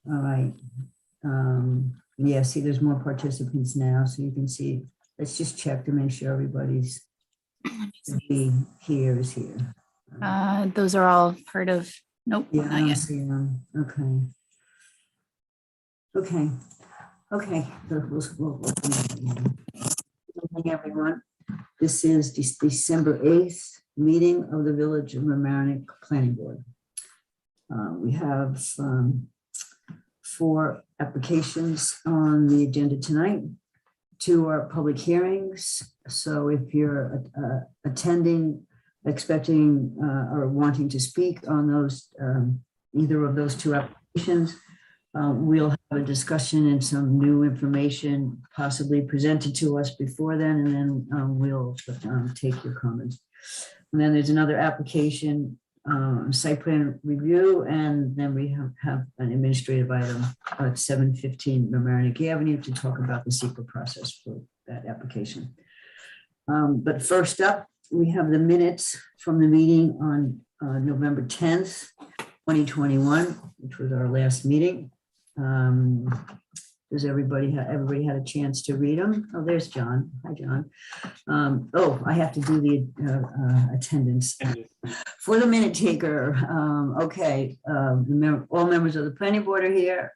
All right. Yeah, see, there's more participants now, so you can see. Let's just check to make sure everybody's here is here. Those are all part of, nope, Yeah, I not don't yet. see them. Okay. Okay. Okay. We'll Good evening, everyone. This is December 8th meeting of the Village of Mamaroneck Planning Board. We have 4 applications on the agenda tonight. 2 are public hearings. So if you're attending, expecting or wanting to speak on those, either of those 2 applications, we'll have a discussion and some new information possibly presented to us before then, and then we'll take your comments. And then there's another application, site plan review, and then we have an administrative item at 715 Mamaroneck Avenue to talk about the secret process for that application. But first up, we have the minutes from the meeting on November 10th, 2021, which was our last meeting. Does everybody had a chance to read them? Oh, there's John. Hi, John. Oh, I have to do the attendance for the minute taker. Okay, all members of the planning board are here.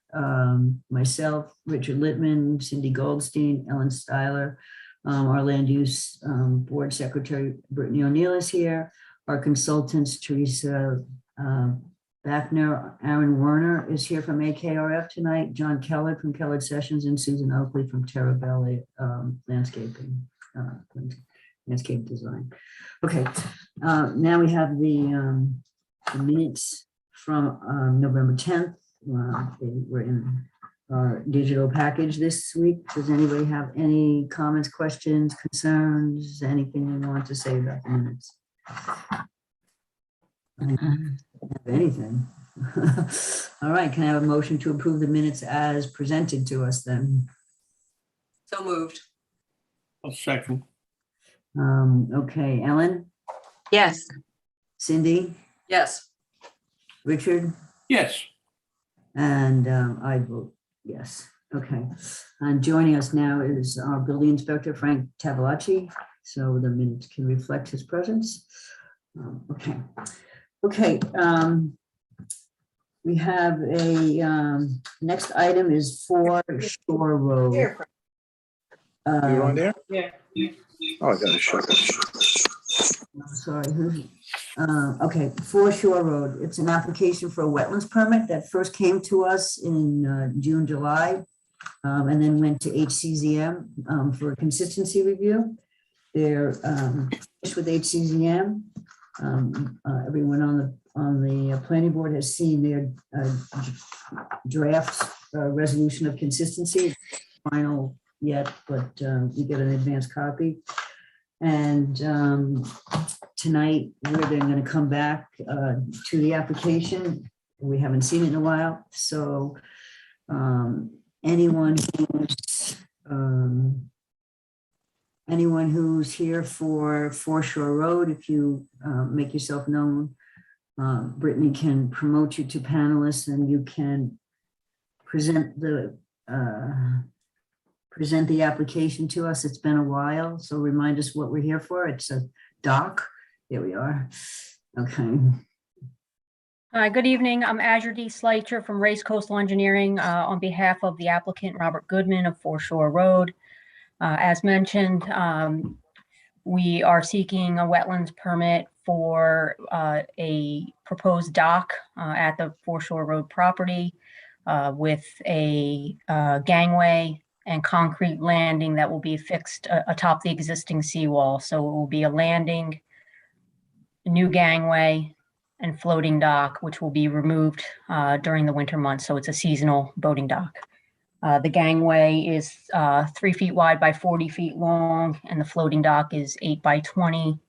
Myself, Richard Littman, Cindy Goldstein, Ellen Styler, our land use board secretary, Brittany O'Neill is here. Our consultants, Teresa Backner, Aaron Werner is here from AKRF tonight, John Keller from Keller Sessions, and Susan Oakley from Terrabelle Landscaping, Landscape Design. Okay, now we have the minutes from November 10th. They were in our digital package this week. Does anybody have any comments, questions, concerns, anything you want to say about the minutes? Anything. All right, can I have a motion to approve the minutes as presented to us then? So moved. I'll second. Okay, Ellen, Yes. Cindy, Yes. Richard, Yes. and I vote yes. Okay, and joining us now is our building inspector, Frank Tavolacci, so the minutes can reflect his presence. Okay. Okay, we have a, next item is Foreshore Road. You're on there? Yeah. Oh, I got to shut it. Sorry, who's, okay, Foreshore Road. It's an application for a wetlands permit that first came to us in June, July, and then went to HCZM for a consistency review. They're finished with HCZM. Everyone on the planning board has seen their draft resolution of consistency. Final yet, but you get an advanced copy. And tonight they're going to come back to the application. We haven't seen it in a while, so anyone who's here for Foreshore Road, if you make yourself known, Brittany can promote you to panelists and you can present the application to us. It's been a while, so remind us what we're here for. It's a dock. There we are. Okay. Hi, good evening. I'm Azure D. Sleitzer from Race Coastal Engineering on behalf of the applicant Robert Goodman of Foreshore Road. As mentioned, we are seeking a wetlands permit for a proposed dock at the Foreshore Road property with a gangway and concrete landing that will be fixed atop the existing seawall. So it will be a landing, a new gangway, and floating dock, which will be removed during the winter months. So it's a seasonal boating dock. The gangway is 3 feet wide by 40 feet long, and the floating dock is 8 by 20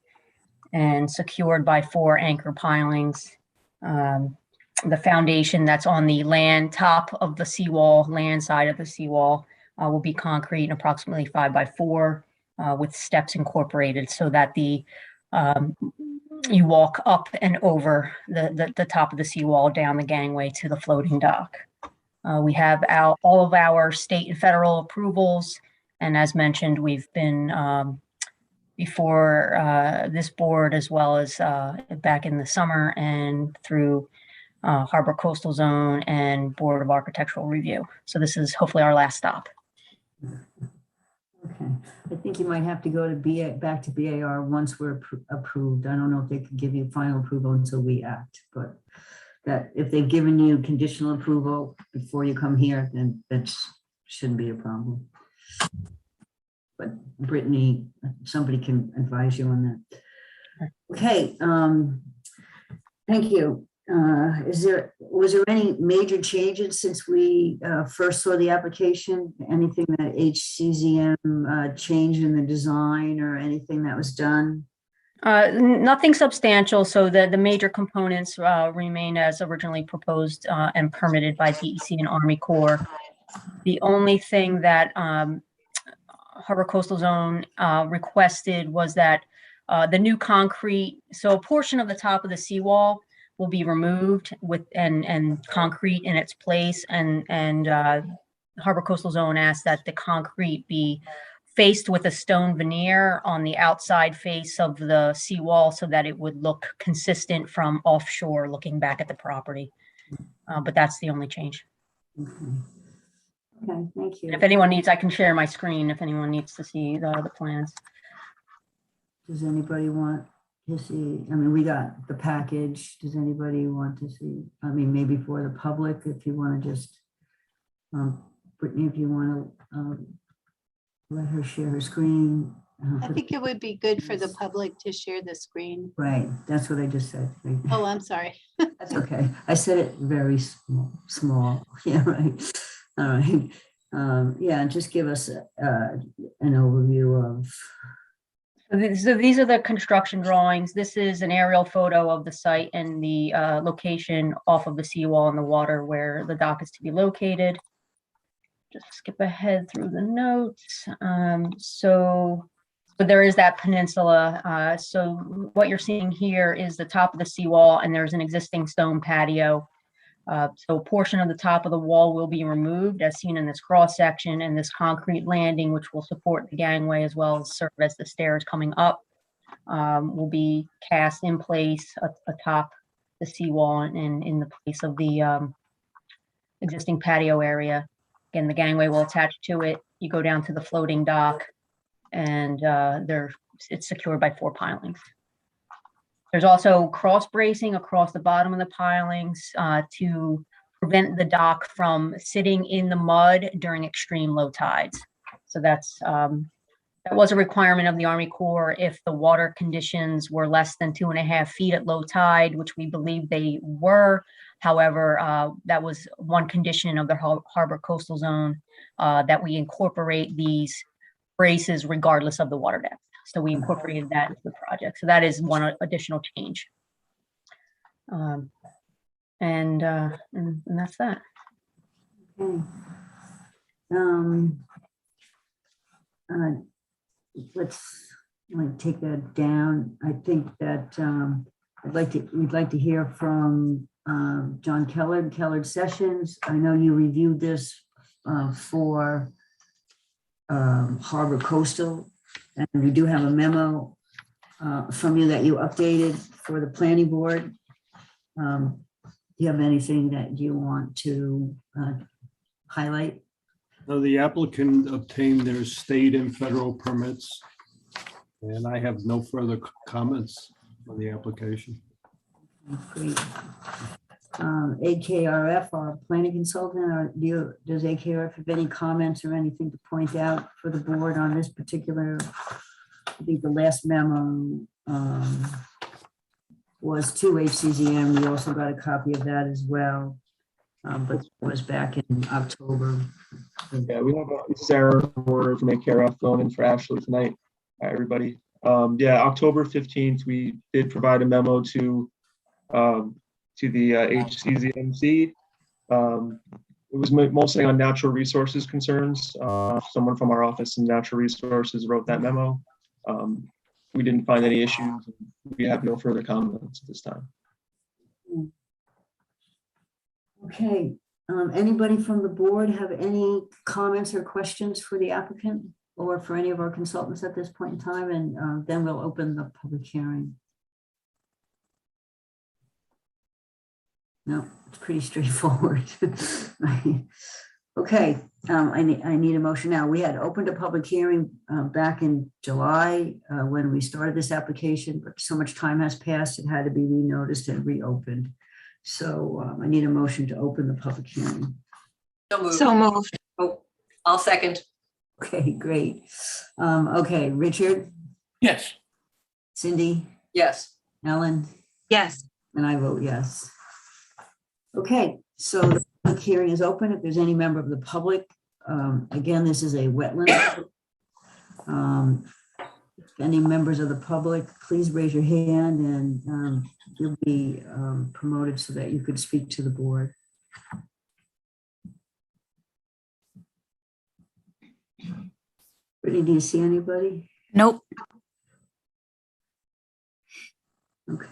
and secured by 4 anchor pilings. The foundation that's on the land top of the seawall, land side of the seawall, will be concrete and approximately 5 by 4 with steps incorporated so that the you walk up and over the top of the seawall down the gangway to the floating dock. We have all of our state and federal approvals. And as mentioned, we've been before this board as well as back in the summer and through Harbor Coastal Zone and Board of Architectural Review. So this is hopefully our last stop. Okay, I think you might have to go to back to BAR once we're approved. I don't know if they could give you final approval until we act, but that if they've given you conditional approval before you come here, then that shouldn't be a problem. But Brittany, somebody can advise you on that. Okay, thank you. Was there any major changes since we first saw the application? Anything that HCZM changed in the design or anything that was done? Nothing substantial. So the major components remain as originally proposed and permitted by DEC and Army Corps. The only thing that Harbor Coastal Zone requested was that the new concrete, so a portion of the top of the seawall will be removed with and concrete in its place, and Harbor Coastal Zone asked that the concrete be faced with a stone veneer on the outside face of the seawall so that it would look consistent from offshore looking back at the property. But that's the only change. Okay, thank you. If anyone needs, I can share my screen if anyone needs to see the plans. Does anybody want to see? I mean, we got the package. Does anybody want to see? I mean, maybe for the public, if you want to just, Brittany, if you want to let her share her screen. I think it would be good for the public to share the screen. Right, that's what I just said. Right. Oh, I'm sorry. That's okay. I said it very small. Yeah, right. All right. Yeah, just give us an overview of. So these are the construction drawings. This is an aerial photo of the site and the location off of the seawall in the water where the dock is to be located. Just skip ahead through the notes. So there is that peninsula. So what you're seeing here is the top of the seawall, and there's an existing stone patio. So a portion of the top of the wall will be removed as seen in this cross section, and this concrete landing, which will support the gangway as well as serve as the stairs coming up, will be cast in place atop the seawall and in the place of the existing patio area. Again, the gangway will attach to it. You go down to the floating dock, and it's secured by 4 pilings. There's also cross bracing across the bottom of the pilings to prevent the dock from sitting in the mud during extreme low tides. So that was a requirement of the Army Corps if the water conditions were less than 2.5 feet at low tide, which we believe they were. However, that was one condition of the Harbor Coastal Zone, that we incorporate these braces regardless of the water depth. So we incorporated that into the project. So that is one additional change. And that's that. Okay. Let's take that down. I think that we'd like to hear from John Kellard Sessions. I know you reviewed this for Harbor Coastal, and we do have a memo from you that you updated for the planning board. Do you have anything that you want to highlight? So the applicant obtained their state and federal permits, and I have no further comments on the application. Great. AKRF, our planning consultant, does AKRF have any comments or anything to point out for the board on this particular? I think the last memo was to HCZM. We also got a copy of that as well, but it was back in October. Yeah, we have Sarah Porter from AKRF going in for Ashley tonight. Hi, everybody. Yeah, October 15th, we did provide a memo to the HCZMC. It was mostly on natural resources concerns. Someone from our office in natural resources wrote that memo. We didn't find any issues. We have no further comments at this time. Okay. Anybody from the board have any comments or questions for the applicant or for any of our consultants at this point in time? And then we'll open the public hearing. No, it's pretty straightforward. Okay, I need a motion now. We had opened a public hearing back in July when we started this application, but so much time has passed, it had to be renoticed and reopened. So I need a motion to open the public hearing. So moved. So moved. Oh, I'll second. Okay, great. Okay, Richard, Yes. Cindy, Yes. Ellen, Yes. and I vote yes. Okay, so the public hearing is open. If there's any member of the public, again, this is a wetland. If any members of the public, please raise your hand and you'll be promoted so that you could speak to the board. Brittany, do you see anybody? Nope. Okay.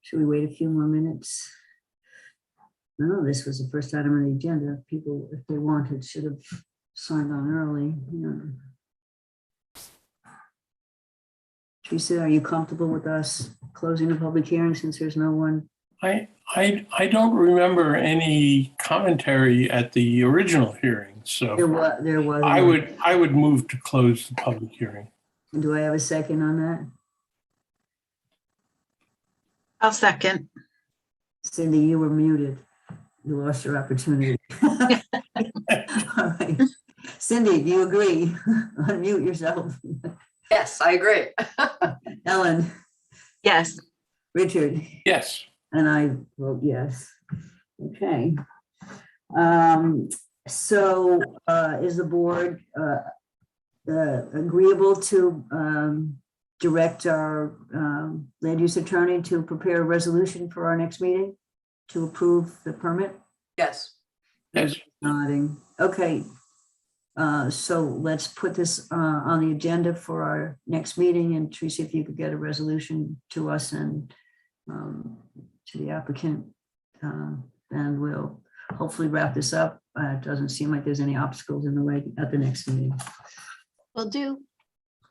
Should we wait a few more minutes? No, this was the first item on the agenda. People, if they wanted, should have signed on early. Yeah. Teresa, are you comfortable with us closing the public hearing since there's no one? I don't remember any commentary at the original hearing, so There was. I would move to close the public hearing. Do I have a second on that? I'll second. Cindy, you were muted. You lost your opportunity. All right. Cindy, do you agree? Unmute yourself. Yes, I agree. Ellen, Yes. Richard, Yes. and I vote yes. Okay. So is the board agreeable to direct our land use attorney to prepare a resolution for our next meeting to approve the permit? Yes. Yes. Nodding. Okay. So let's put this on the agenda for our next meeting, and Teresa, if you could get a resolution to us and to the applicant, and we'll hopefully wrap this up. It doesn't seem like there's any obstacles in the way at the next meeting. Will do.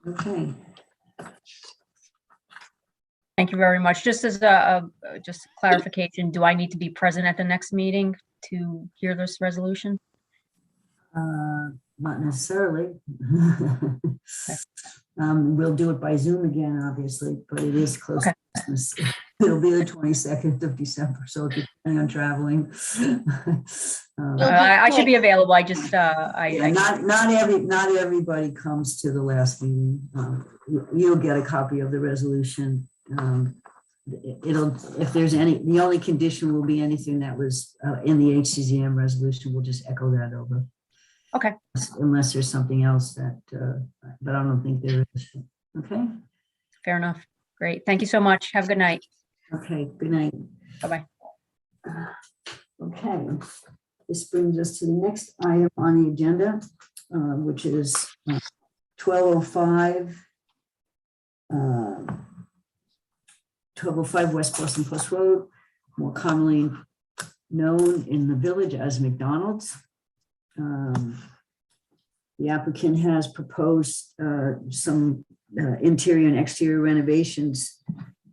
Okay. Thank you very much. Just as a just clarification, do I need to be present at the next meeting to hear this resolution? Not necessarily. We'll do it by Zoom again, obviously, but it is close to Christmas. It'll be the 22nd of December, so if you're planning on traveling. I should be available. I just, Yeah, not everybody comes to the last meeting. You'll get a copy of the resolution. If there's any, the only condition will be anything that was in the HCZM resolution. We'll just echo that over. Okay. Unless there's something else that, but I don't think there is. Okay. Fair enough. Great. Thank you so much. Have a good night. Okay. Good night. Bye-bye. Okay. This brings us to the next item on the agenda, which is 1205. 1205 West Boston Post Road, more commonly known in the village as McDonald's. The applicant has proposed some interior and exterior renovations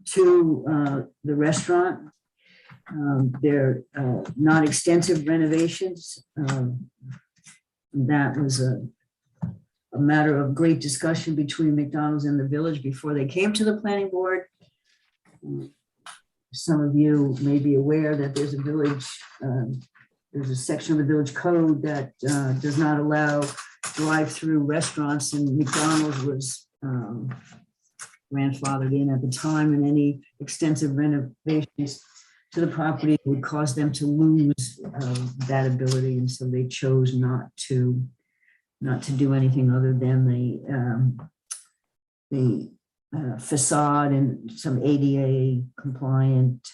to the restaurant. They're not extensive renovations. That was a matter of great discussion between McDonald's and the village before they came to the planning board. Some of you may be aware that there's a village, there's a section of the village code that does not allow drive-through restaurants, and McDonald's was grandfathered in at the time, and any extensive renovations to the property would cause them to lose that ability, and so they chose not to do anything other than the facade and some ADA compliant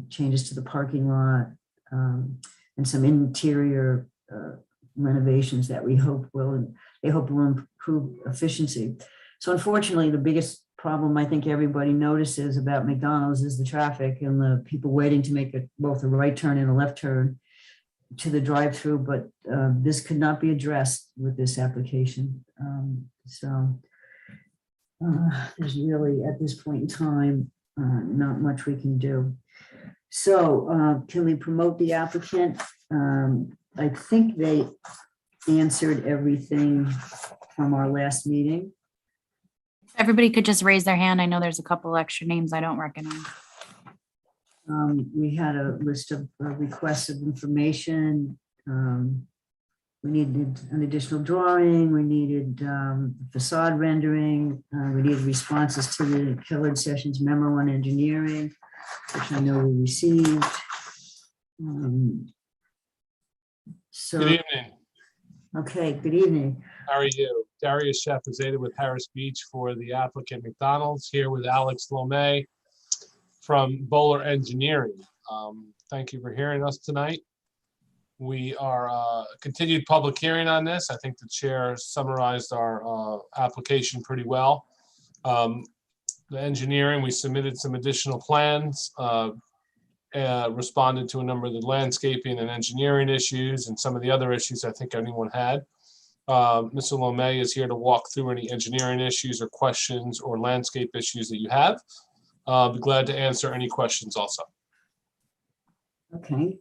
changes to the parking lot, and some interior renovations that they hope will improve efficiency. So unfortunately, the biggest problem I think everybody notices about McDonald's is the traffic and the people waiting to make both a right turn and a left turn. to the drive-through, but this could not be addressed with this application. So there's really, at this point in time, not much we can do. So can we promote the applicant? I think they answered everything from our last meeting. Everybody could just raise their hand. I know there's a couple extra names I don't recognize. We had a list of requests of information. We needed an additional drawing. We needed facade rendering. We needed responses to the Killard Sessions memo on engineering, which I know we received. So, Good evening. okay, good evening. How are you? Darius Shefazada with Harris Beach for the applicant McDonald's, here with Alex Lomé from Bowler Engineering. Thank you for hearing us tonight. We are continued public hearing on this. I think the chair summarized our application pretty well. The engineering, we submitted some additional plans, responded to a number of the landscaping and engineering issues and some of the other issues I think anyone had. Mr. Lomé is here to walk through any engineering issues or questions or landscape issues that you have. I'll be glad to answer any questions also. Okay.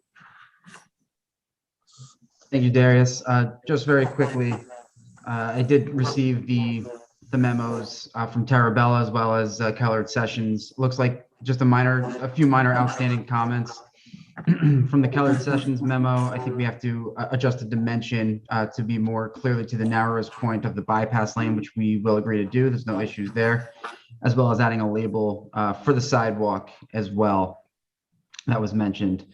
Thank you, Darius. Just very quickly, I did receive the memos from Tarabella as well as Killard Sessions. Looks like just a few minor outstanding comments from the Killard Sessions memo. I think we have to adjust the dimension to be more clearly to the narrowest point of the bypass lane, which we will agree to do. There's no issues there, as well as adding a label for the sidewalk as well. That was mentioned.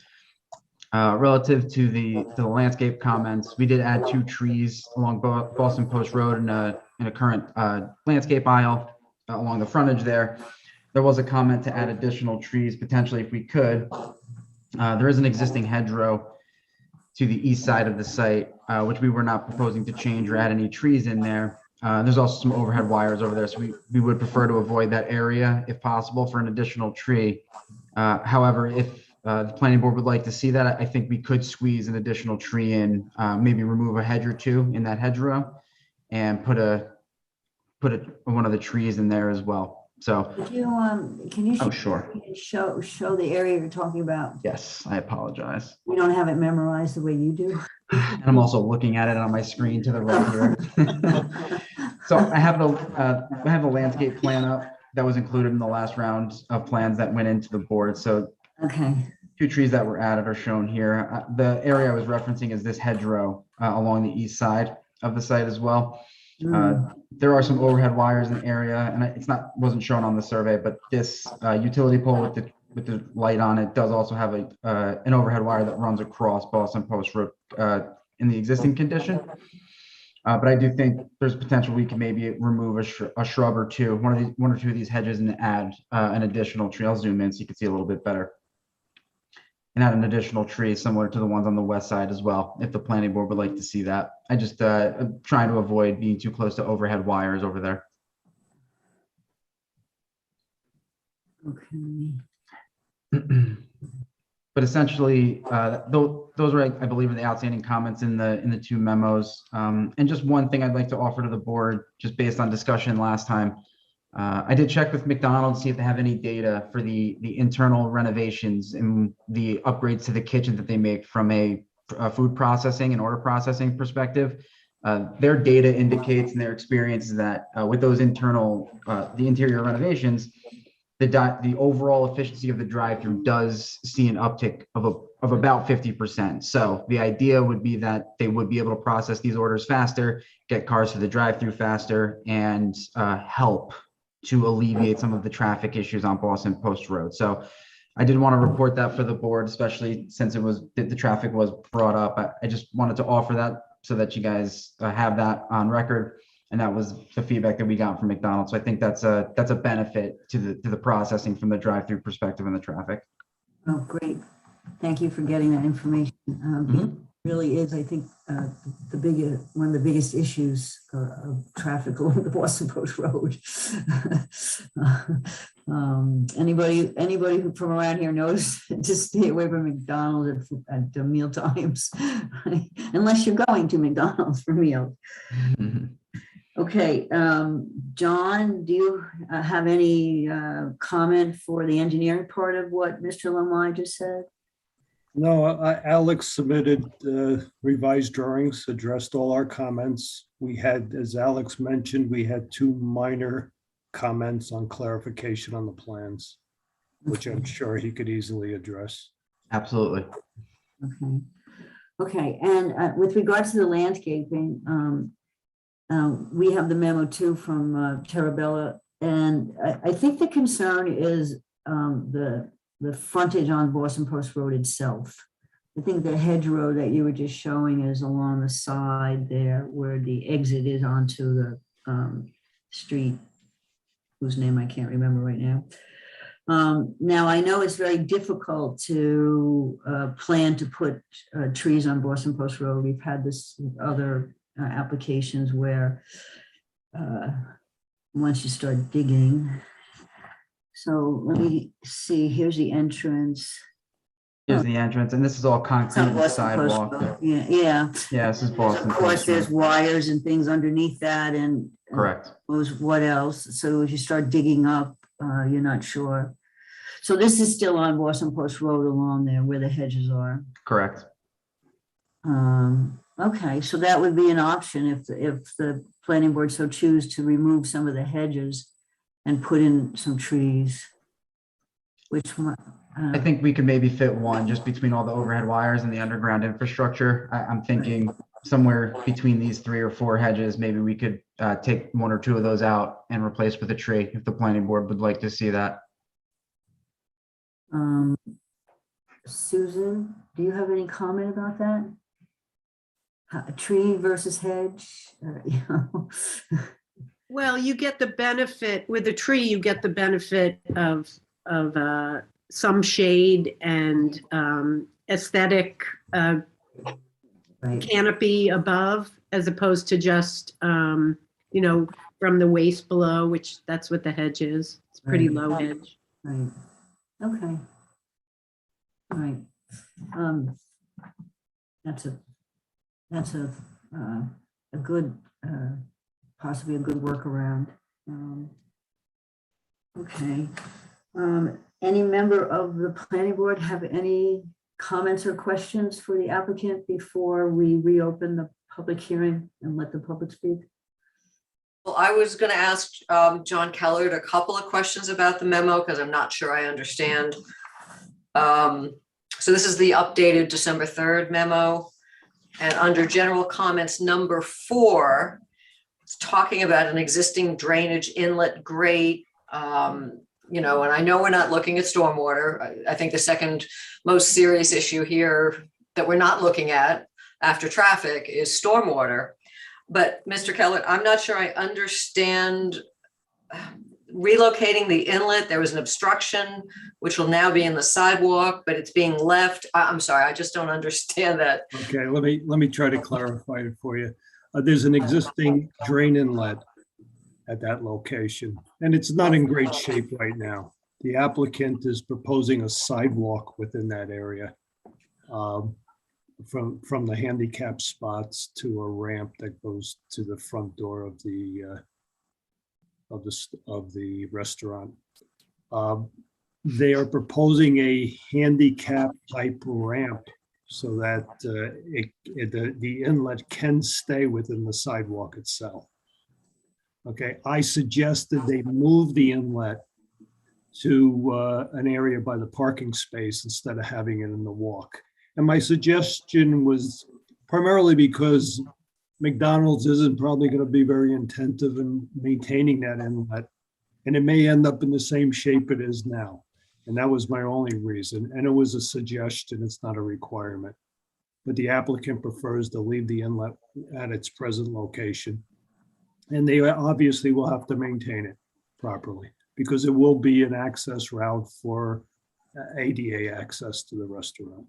Relative to the landscape comments, we did add 2 trees along Boston Post Road in a current landscape aisle along the frontage there. There was a comment to add additional trees potentially if we could. There is an existing hedgerow to the east side of the site, which we were not proposing to change or add any trees in there. There's also some overhead wires over there, so we would prefer to avoid that area if possible for an additional tree. However, if the planning board would like to see that, I think we could squeeze an additional tree in, maybe remove a hedge or 2 in that hedgerow and put one of the trees in there as well. So Can you oh, sure. show the area you're talking about? Yes, I apologize. We don't have it memorized the way you do. And I'm also looking at it on my screen to the right here. So I have the landscape plan up that was included in the last round of plans that went into the board. So Okay. 2 trees that were added are shown here. The area I was referencing is this hedgerow along the east side of the site as well. There are some overhead wires in the area, and wasn't shown on the survey, but this utility pole with the light on it does also have an overhead wire that runs across Boston Post Road in the existing condition. But I do think there's potential we can maybe remove a shrub or 2, one or two of these hedges, and add an additional tree. I'll zoom in so you can see a little bit better. And add an additional tree similar to the ones on the west side as well, if the planning board would like to see that. I just I'm trying to avoid being too close to overhead wires over there. Okay. But essentially, those are, I believe, are the outstanding comments in the 2 memos. And just one thing I'd like to offer to the board, just based on discussion last time. I did check with McDonald's, see if they have any data for the internal renovations and the upgrades to the kitchen that they make from a food processing and order processing perspective. Their data indicates, and their experience is that with those the interior renovations, the overall efficiency of the drive-through does see an uptick of about 50%. So the idea would be that they would be able to process these orders faster, get cars to the drive-through faster, and help to alleviate some of the traffic issues on Boston Post Road. So I did want to report that for the board, especially since the traffic was brought up. I just wanted to offer that so that you guys have that on record. And that was the feedback that we got from McDonald's. So I think that's a benefit to the processing from the drive-through perspective and the traffic. Oh, great. Thank you for getting that information. really is, I think, one of the biggest issues of traffic along the Boston Post Road. Anybody who from around here knows to stay away from McDonald's at meal times, unless you're going to McDonald's for meals. Okay, John, do you have any comment for the engineering part of what Mr. Lemay just said? No, Alex submitted revised drawings, addressed all our comments. We had, as Alex mentioned, we had 2 minor comments on clarification on the plans, which I'm sure he could easily address. Absolutely. Okay. Okay, and with regards to the landscaping, we have the memo too from Terabella, and I think the concern is the frontage on Boston Post Road itself. I think the hedgerow that you were just showing is along the side there where the exit is onto the street, whose name I can't remember right now. Now, I know it's very difficult to plan to put trees on Boston Post Road. We've had this with other applications where once you start digging. So let me see, here's the entrance. Here's the entrance, and this is all concrete Boston Post sidewalk. Road. Yeah, yeah. Yeah, this is Boston. Of course, Post there's Road. wires and things underneath that, and Correct. what else? So as you start digging up, you're not sure. So this is still on Boston Post Road along there where the hedges are. Correct. Okay, so that would be an option if the planning board so choose to remove some of the hedges and put in some trees. Which one? I think we could maybe fit one just between all the overhead wires and the underground infrastructure. I'm thinking somewhere between these 3 or 4 hedges, maybe we could take 1 or 2 of those out and replace with a tree if the planning board would like to see that. Susan, do you have any comment about that? A tree versus hedge? You know? Well, you get the benefit with a tree, you get the benefit of some shade and aesthetic Right. canopy above, as opposed to just, from the waist below, which that's what the hedge is. It's pretty Right. low hedge. Right. Okay. All right. That's a good, possibly a good workaround. Okay. Any member of the planning board have any comments or questions for the applicant before we reopen the public hearing and let the public speak? Well, I was going to ask John Kellard a couple of questions about the memo because I'm not sure I understand. So this is the updated December 3rd memo. And under general comments, number 4, it's talking about an existing drainage inlet grate. And I know we're not looking at stormwater. I think the second most serious issue here that we're not looking at after traffic is stormwater. But Mr. Kellett, I'm not sure I understand relocating the inlet. There was an obstruction, which will now be in the sidewalk, but it's being left. I'm sorry, I just don't understand that. Okay, let me try to clarify it for you. There's an existing drain inlet at that location, and it's not in great shape right now. The applicant is proposing a sidewalk within that area, from the handicap spots to a ramp that goes to the front door of the restaurant. They are proposing a handicap type ramp so that the inlet can stay within the sidewalk itself. Okay, I suggested they move the inlet to an area by the parking space instead of having it in the walk. And my suggestion was primarily because McDonald's isn't probably going to be very attentive in maintaining that inlet, and it may end up in the same shape it is now. And that was my only reason. And it was a suggestion, it's not a requirement. But the applicant prefers to leave the inlet at its present location. And they obviously will have to maintain it properly because it will be an access route for ADA access to the restaurant.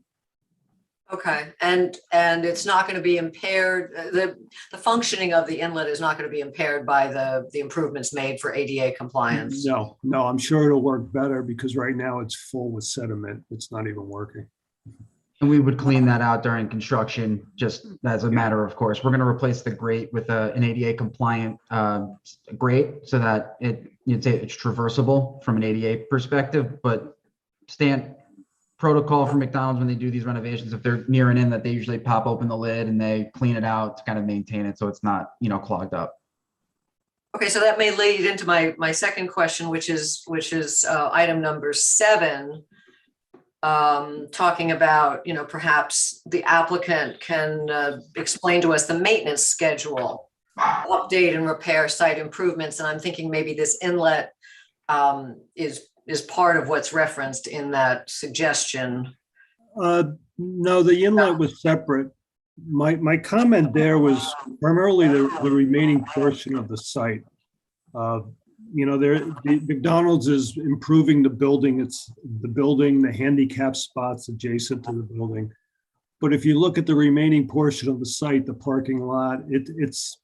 Okay, and it's not going to be impaired, the functioning of the inlet is not going to be impaired by the improvements made for ADA compliance? No, I'm sure it'll work better because right now it's full with sediment. It's not even working. And we would clean that out during construction, just as a matter of course. We're going to replace the grate with an ADA compliant grate so that you'd say it's traversable from an ADA perspective, but protocol for McDonald's when they do these renovations, if they're near an inlet, they usually pop open the lid and they clean it out to kind of maintain it so it's not, clogged up. Okay, so that may lead into my second question, which is item number 7, talking about, perhaps the applicant can explain to us the maintenance schedule, update and repair site improvements, and I'm thinking maybe this inlet is part of what's referenced in that suggestion. No, the inlet was separate. My comment there was primarily the remaining portion of the site. The McDonald's is improving the building. It's the building, the handicap spots adjacent to the building. But if you look at the remaining portion of the site, the parking lot, it's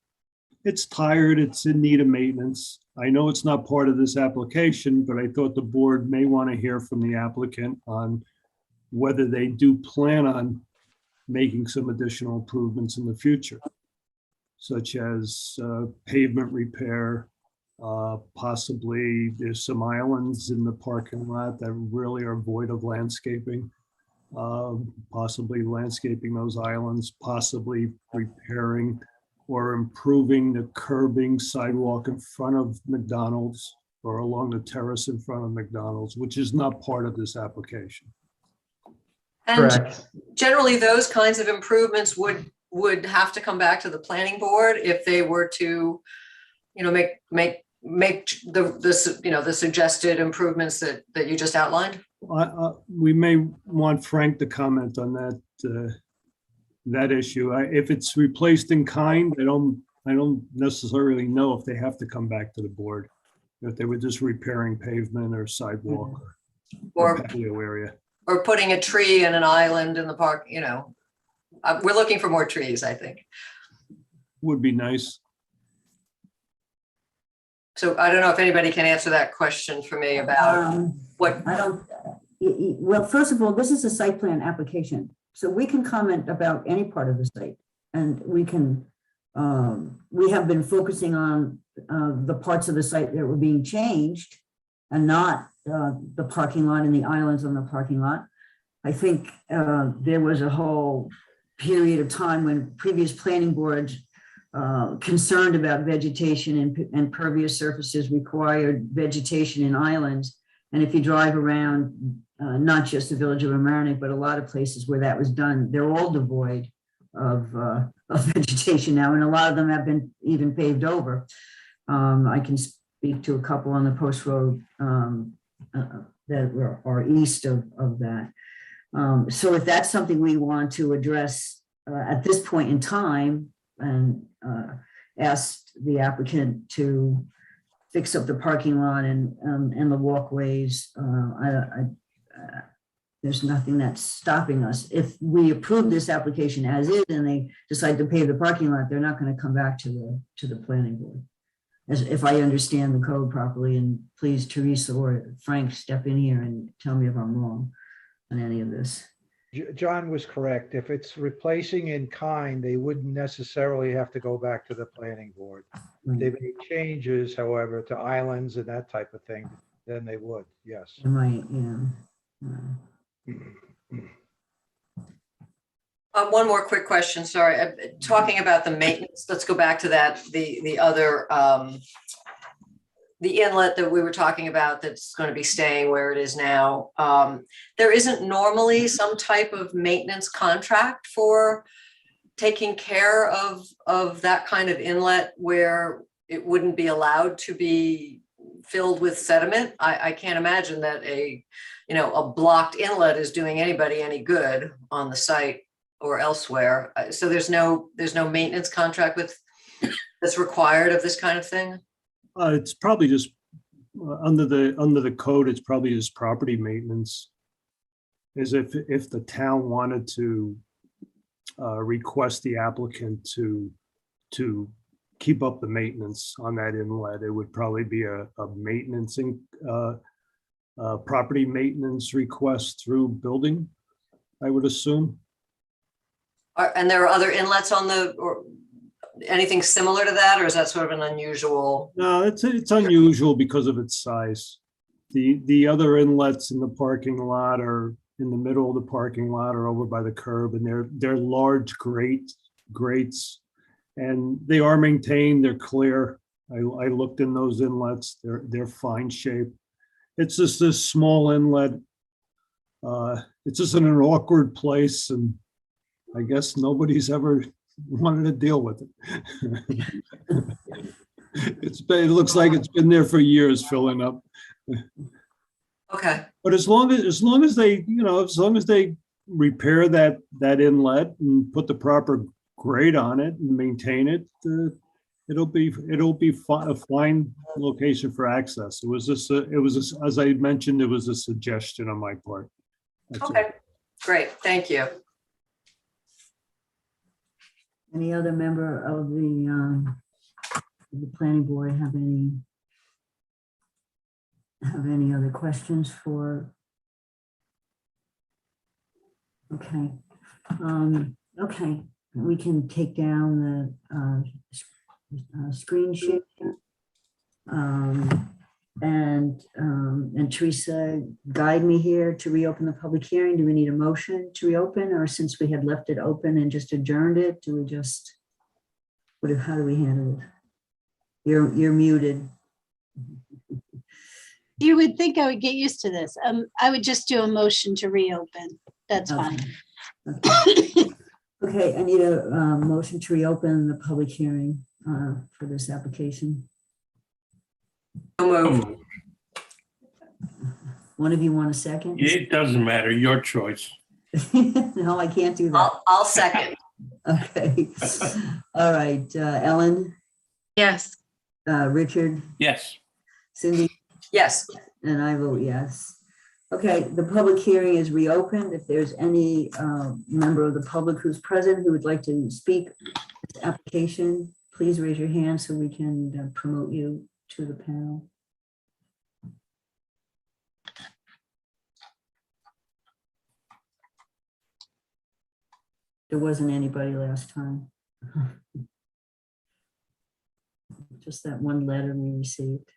tired. It's in need of maintenance. I know it's not part of this application, but I thought the board may want to hear from the applicant on whether they do plan on making some additional improvements in the future, such as pavement repair. Possibly there's some islands in the parking lot that really are void of landscaping. Possibly landscaping those islands, possibly repairing or improving the curbing sidewalk in front of McDonald's or along the terrace in front of McDonald's, which is not part of this application. And Correct. generally, those kinds of improvements would have to come back to the planning board if they were to, make the suggested improvements that you just outlined. We may want Frank to comment on that issue. If it's replaced in kind, I don't necessarily know if they have to come back to the board. If they were just repairing pavement or sidewalk or patio area. Or putting a tree in an island in the park, we're looking for more trees, I think. Would be nice. So I don't know if anybody can answer that question for me about what. Well, first of all, this is a site plan application, so we can comment about any part of the site, and we have been focusing on the parts of the site that were being changed and not the parking lot and the islands on the parking lot. I think there was a whole period of time when previous planning boards concerned about vegetation and pervious surfaces required vegetation in islands. And if you drive around, not just the village of Mamaroneck, but a lot of places where that was done, they're all devoid of vegetation now, and a lot of them have been even paved over. I can speak to a couple on the post road that are east of that. So if that's something we want to address at this point in time, and ask the applicant to fix up the parking lot and the walkways, there's nothing that's stopping us. If we approve this application as is and they decide to pave the parking lot, they're not going to come back to the planning board. As if I understand the code properly, and please, Teresa or Frank, step in here and tell me if I'm wrong on any of this. John was correct. If it's replacing in kind, they wouldn't necessarily have to go back to the planning board. If they made changes, however, to islands and that type of thing, then they would, yes. Right, One more quick question, sorry. Talking about the maintenance, let's go back to that, the other, the inlet that we were talking about that's going to be staying where it is now. There isn't normally some type of maintenance contract for taking care of that kind of inlet where it wouldn't be allowed to be filled with sediment. I can't imagine that a blocked inlet is doing anybody any good on the site or elsewhere. So there's no maintenance contract that's required of this kind of thing. It's probably just under the code. It's probably just property maintenance. As if the town wanted to request the applicant to keep up the maintenance on that inlet. It would probably be a maintenance, property maintenance request through building, I would assume. And there are other inlets on the, or anything similar to that, or is that sort of an unusual? No, it's unusual because of its size. The other inlets in the parking lot are in the middle of the parking lot or over by the curb, and they're large grates, and they are maintained. They're clear. I looked in those inlets. They're fine shape. It's just this small inlet. It's just in an awkward place, and I guess nobody's ever wanted to deal with it. It looks like it's been there for years, filling up. Okay. But as long as they repair that inlet and put the proper grade on it and maintain it, it'll be a fine location for access. It was just as I mentioned, it was a suggestion on my part. That's Okay, all. great. Thank you. Any other member of the planning board have any other questions for? Okay. Okay, we can take down the screen share. And Teresa, guide me here to reopen the public hearing. Do we need a motion to reopen, or since we had left it open and just adjourned it, do we just, how do we handle it? You're muted. You would think I would get used to this. I would just do a motion to reopen. That's fine. Okay. Okay, I need a motion to reopen the public hearing for this application. So moved. One of you want a second? It doesn't matter, your choice. No, I can't do that. I'll second. Okay. All right, Ellen, Yes. Richard, Yes. Cindy, Yes. and I vote yes. Okay, the public hearing is reopened. If there's any member of the public who's present who would like to speak this application, please raise your hand so we can promote you to the panel. There wasn't anybody last time. Just that one letter we received.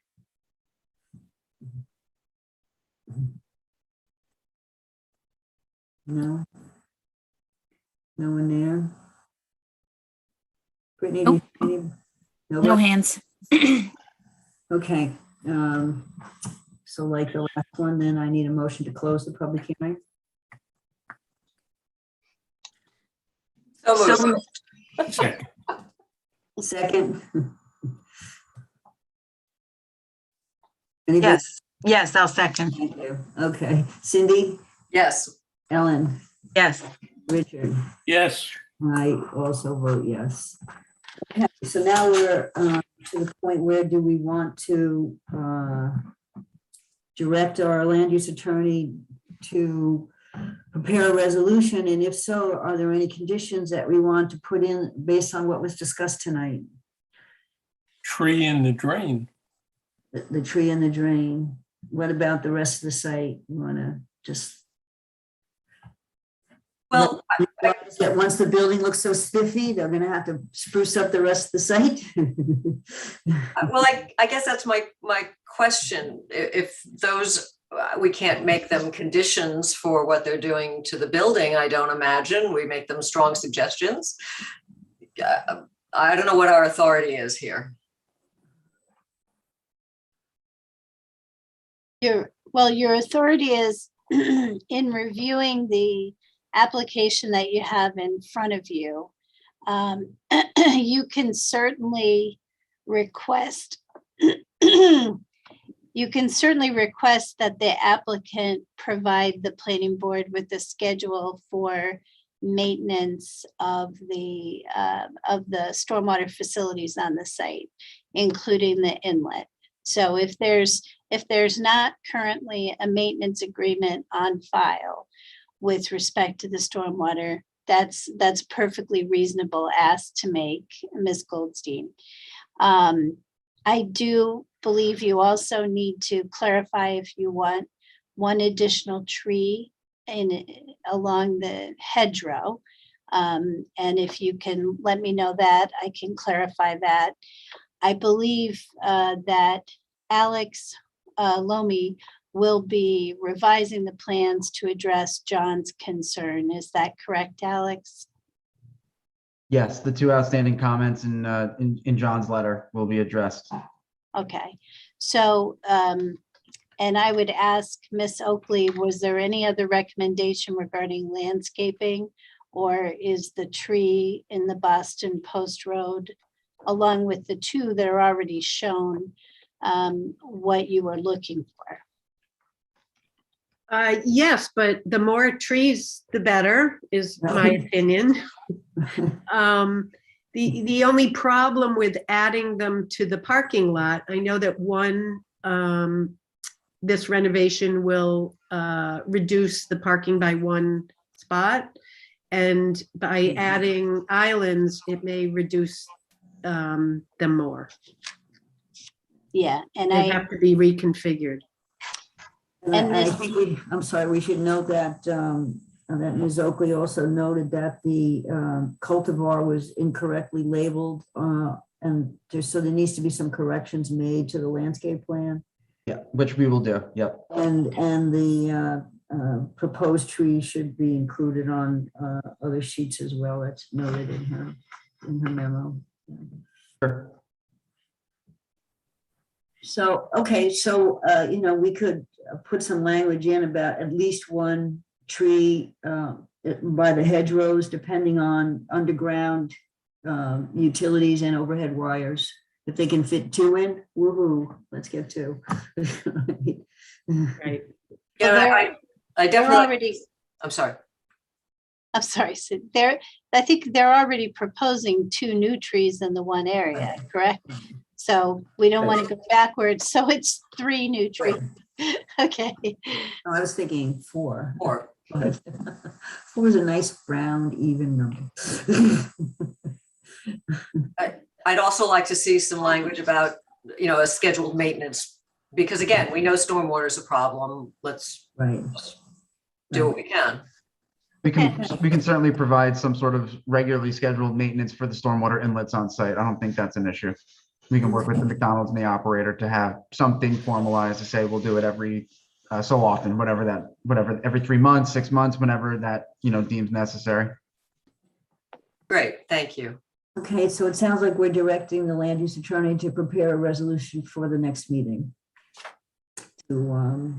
No? No one there? Brittany, do you need- No nobody? hands. Okay, so like the last one, then I need a motion to close the public hearing. So moved. Second. Second. Anybody? Yes, I'll second. Thank you. Okay, Cindy, Yes. Ellen, Yes. Richard, Yes. I also vote yes. Okay, so now we're to the point where do we want to direct our land use attorney to prepare a resolution, and if so, are there any conditions that we want to put in based on what was discussed tonight? Tree in the drain. The tree and the drain. What about the rest of the site? You want to just, Well, that once the building looks so spiffy, they're going to have to spruce up the rest of the site? well, I guess that's my question. If those, we can't make them conditions for what they're doing to the building, I don't imagine. We make them strong suggestions. I don't know what our authority is here. Your authority is in reviewing the application that you have in front of you. You can certainly request that the applicant provide the planning board with the schedule for maintenance of the stormwater facilities on the site, including the inlet. So if there's not currently a maintenance agreement on file with respect to the stormwater that's perfectly reasonable ask to make, Ms. Goldstein. I do believe you also need to clarify if you want one additional tree along the hedgerow. And if you can let me know that, I can clarify that. I believe that Alex Lomi will be revising the plans to address John's concern. Is that correct, Alex? Yes, the two outstanding comments in John's letter will be addressed. Okay, so, and I would ask Miss Oakley, was there any other recommendation regarding landscaping? Or is the tree in the Boston Post Road, along with the two that are already shown, what you were looking for? Yes, but the more trees, the better, is my opinion. The only problem with adding them to the parking lot, I know that this renovation will reduce the parking by one spot. And by adding islands, it may reduce them more. Yeah, and They have to be reconfigured. And I think I'm sorry, we should note that that Ms. Oakley also noted that the cultivar was incorrectly labeled, and so there needs to be some corrections made to the landscape plan. Yeah, which we will do. Yep. And the proposed tree should be included on other sheets as well. That's noted in her memo. Sure. So, okay, so, we could put some language in about at least one tree by the hedgerows, depending on underground utilities and overhead wires. If they can fit two in, woohoo, let's get two. Right. Yeah, I definitely, I'm sorry. So I think they're already proposing two new trees in the one area, correct? So we don't want to go backwards. So it's 3 new trees. Okay. I was thinking 4. 4. But 4 is a nice round, even number. I'd also like to see some language about, a scheduled maintenance, because again, we know stormwater is a problem. Let's do what we can. We can certainly provide some sort of regularly scheduled maintenance for the stormwater inlets on site. I don't think that's an issue. We can work with the McDonald's and the operator to have something formalized to say we'll do it every so often, whatever every 3 months, 6 months, whenever that deems necessary. Great, thank you. Okay, so it sounds like we're directing the land use attorney to prepare a resolution for the next meeting to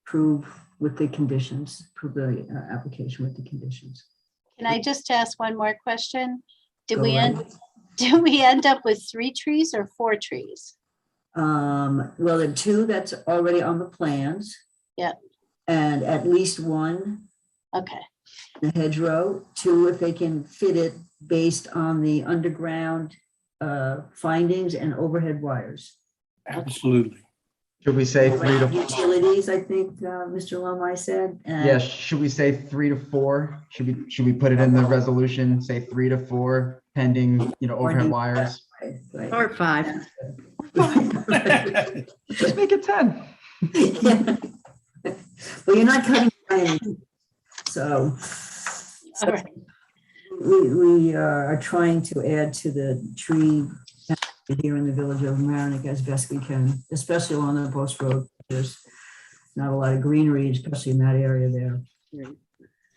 approve with the conditions, approve the application with the conditions. Can I just ask one more question? Go ahead. Do we end up with 3 trees or 4 trees? Well, the 2 that's already on the plans. Yep. And at least 1. Okay. The hedgerow, 2 if they can fit it based on the underground findings and overhead wires. Absolutely. Should we say 3 to 4? Utilities, I think Mr. Lomai said. And Yes. Should we say 3 to 4? Should we put it in the resolution? Say 3 to 4 pending, overhead wires. Right. Or 5. Just make it 10. Yeah. Well, you're not cutting anything. So All right. we are trying to add to the tree here in the village of Mamaroneck as best we can, especially along the post road. There's not a lot of greenery, especially in that area there.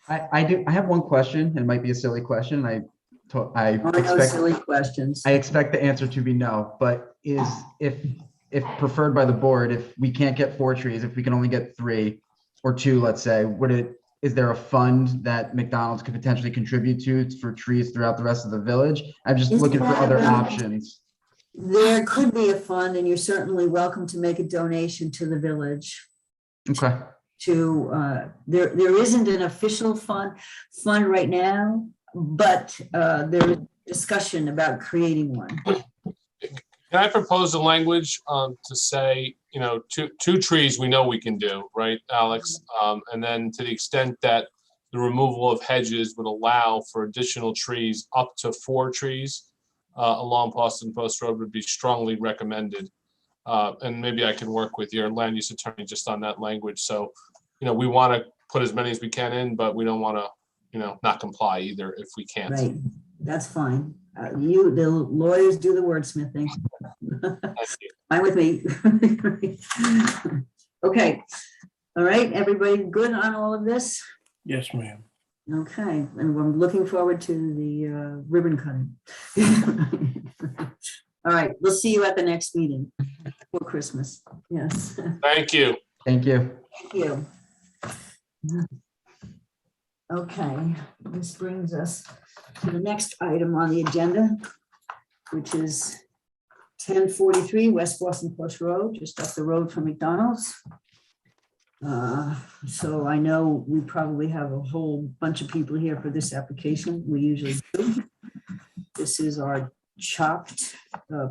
I have one question. It might be a silly question. I expect silly questions. I expect the answer to be no, but if preferred by the board, if we can't get 4 trees, if we can only get 3 or 2, let's say, is there a fund that McDonald's could potentially contribute to for trees throughout the rest of the village? I'm just looking for other options. There could be a fund, and you're certainly welcome to make a donation to the village. Okay. There isn't an official fund right now, but there is discussion about creating one. Can I propose a language to say, 2 trees we know we can do, right, Alex? And then to the extent that the removal of hedges would allow for additional trees, up to 4 trees along Boston Post Road would be strongly recommended. And maybe I can work with your land use attorney just on that language. So, we want to put as many as we can in, but we don't want to, not comply either if we can't. Right, that's fine. The lawyers do the wordsmithing. Thank you. Fine with me. Okay, all right, everybody good on all of this? Yes, ma'am. Okay, and I'm looking forward to the ribbon cutting. All right, we'll see you at the next meeting for Christmas. Yes. Thank you. Thank you. Thank you. Okay, this brings us to the next item on the agenda, which is 1043 West Boston Post Road, just up the road from McDonald's. So I know we probably have a whole bunch of people here for this application. We usually do. This is our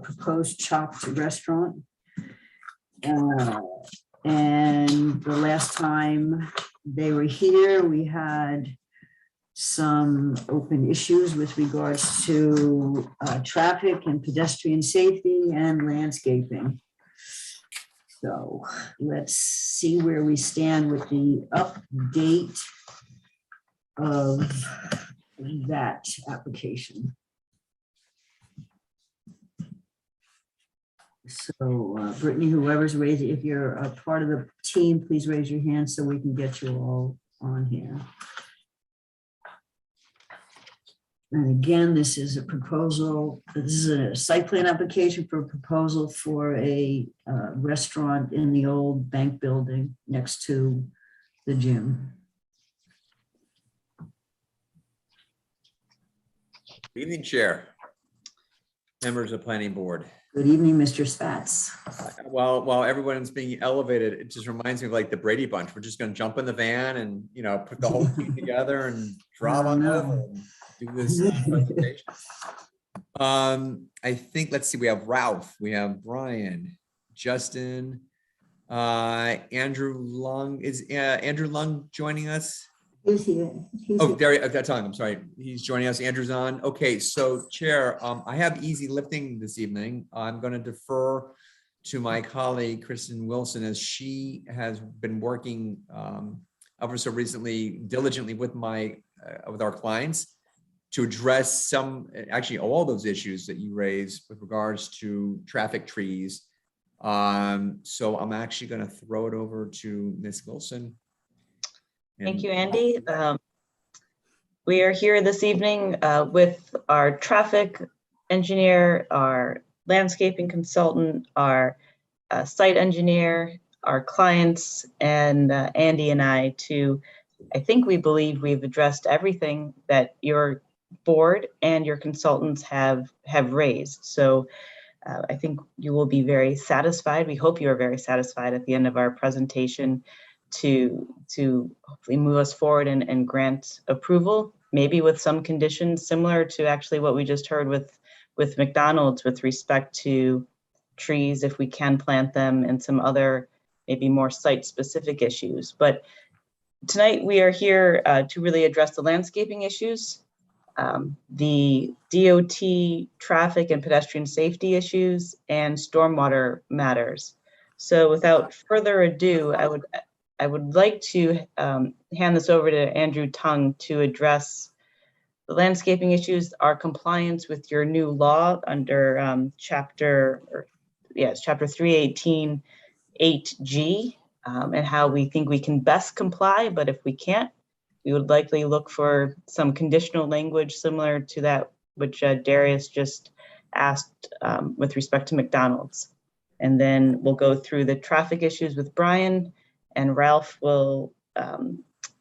proposed chopped restaurant. And the last time they were here, we had some open issues with regards to traffic and pedestrian safety and landscaping. So let's see where we stand with the update of that application. So Brittany, whoever's raising, if you're a part of the team, please raise your hand so we can get you all on here. And again, this is a proposal, this is a site plan application for a proposal for a restaurant in the old bank building next to the gym. Good evening, Chair. Members of Planning Board. Good evening, Mr. Spatz. While everyone's being elevated, it just reminds me of like the Brady Bunch. We're just going to jump in the van and, put the whole team together and drive on over and do this presentation. I think, let's see, we have Ralph, we have Brian, Justin, Andrew Lung. Is Andrew Lung joining us? He's here. There, I've got time. I'm sorry. He's joining us. Andrew's on. Okay, so Chair, I have easy lifting this evening. I'm going to defer to my colleague, Kristen Wilson, as she has been working ever so recently diligently with our clients to address actually all those issues that you raised with regards to traffic trees. So I'm actually going to throw it over to Ms. Wilson. Thank you, Andy. We are here this evening with our traffic engineer, our landscaping consultant, our site engineer, our clients, and Andy and I we believe we've addressed everything that your board and your consultants have raised. So I think you will be very satisfied. We hope you are very satisfied at the end of our presentation to hopefully move us forward and grant approval, maybe with some conditions similar to actually what we just heard with McDonald's with respect to trees, if we can plant them, and some other maybe more site-specific issues. But tonight we are here to really address the landscaping issues, the DOT traffic and pedestrian safety issues, and stormwater matters. So without further ado, I would like to hand this over to Andrew Tung to address the landscaping issues, our compliance with your new law under chapter 318 8G, and how we think we can best comply. But if we can't, we would likely look for some conditional language similar to that which Darius just asked with respect to McDonald's. And then we'll go through the traffic issues with Brian, and Ralph will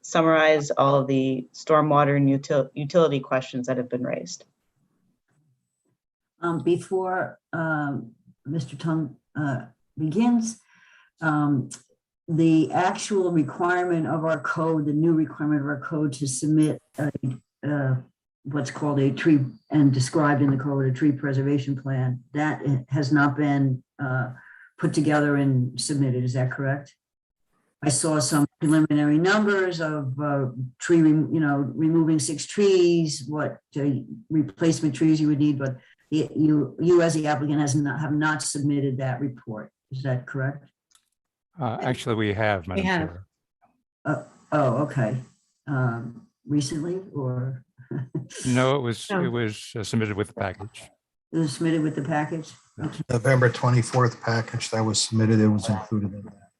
summarize all of the stormwater and utility questions that have been raised. Before Mr. Tung begins, the actual requirement of our code, the new requirement of our code to submit what's called a tree, and described in the code, a tree preservation plan, that has not been put together and submitted. Is that correct? I saw some preliminary numbers of removing 6 trees, what replacement trees you would need, but you as the applicant have not submitted that report. Is that correct? Actually, we have, Madam have. Chair. Oh, okay. Recently or? No, it was No. submitted with the package. It was submitted with the package? Okay. November 24th package that was submitted, it was included in that.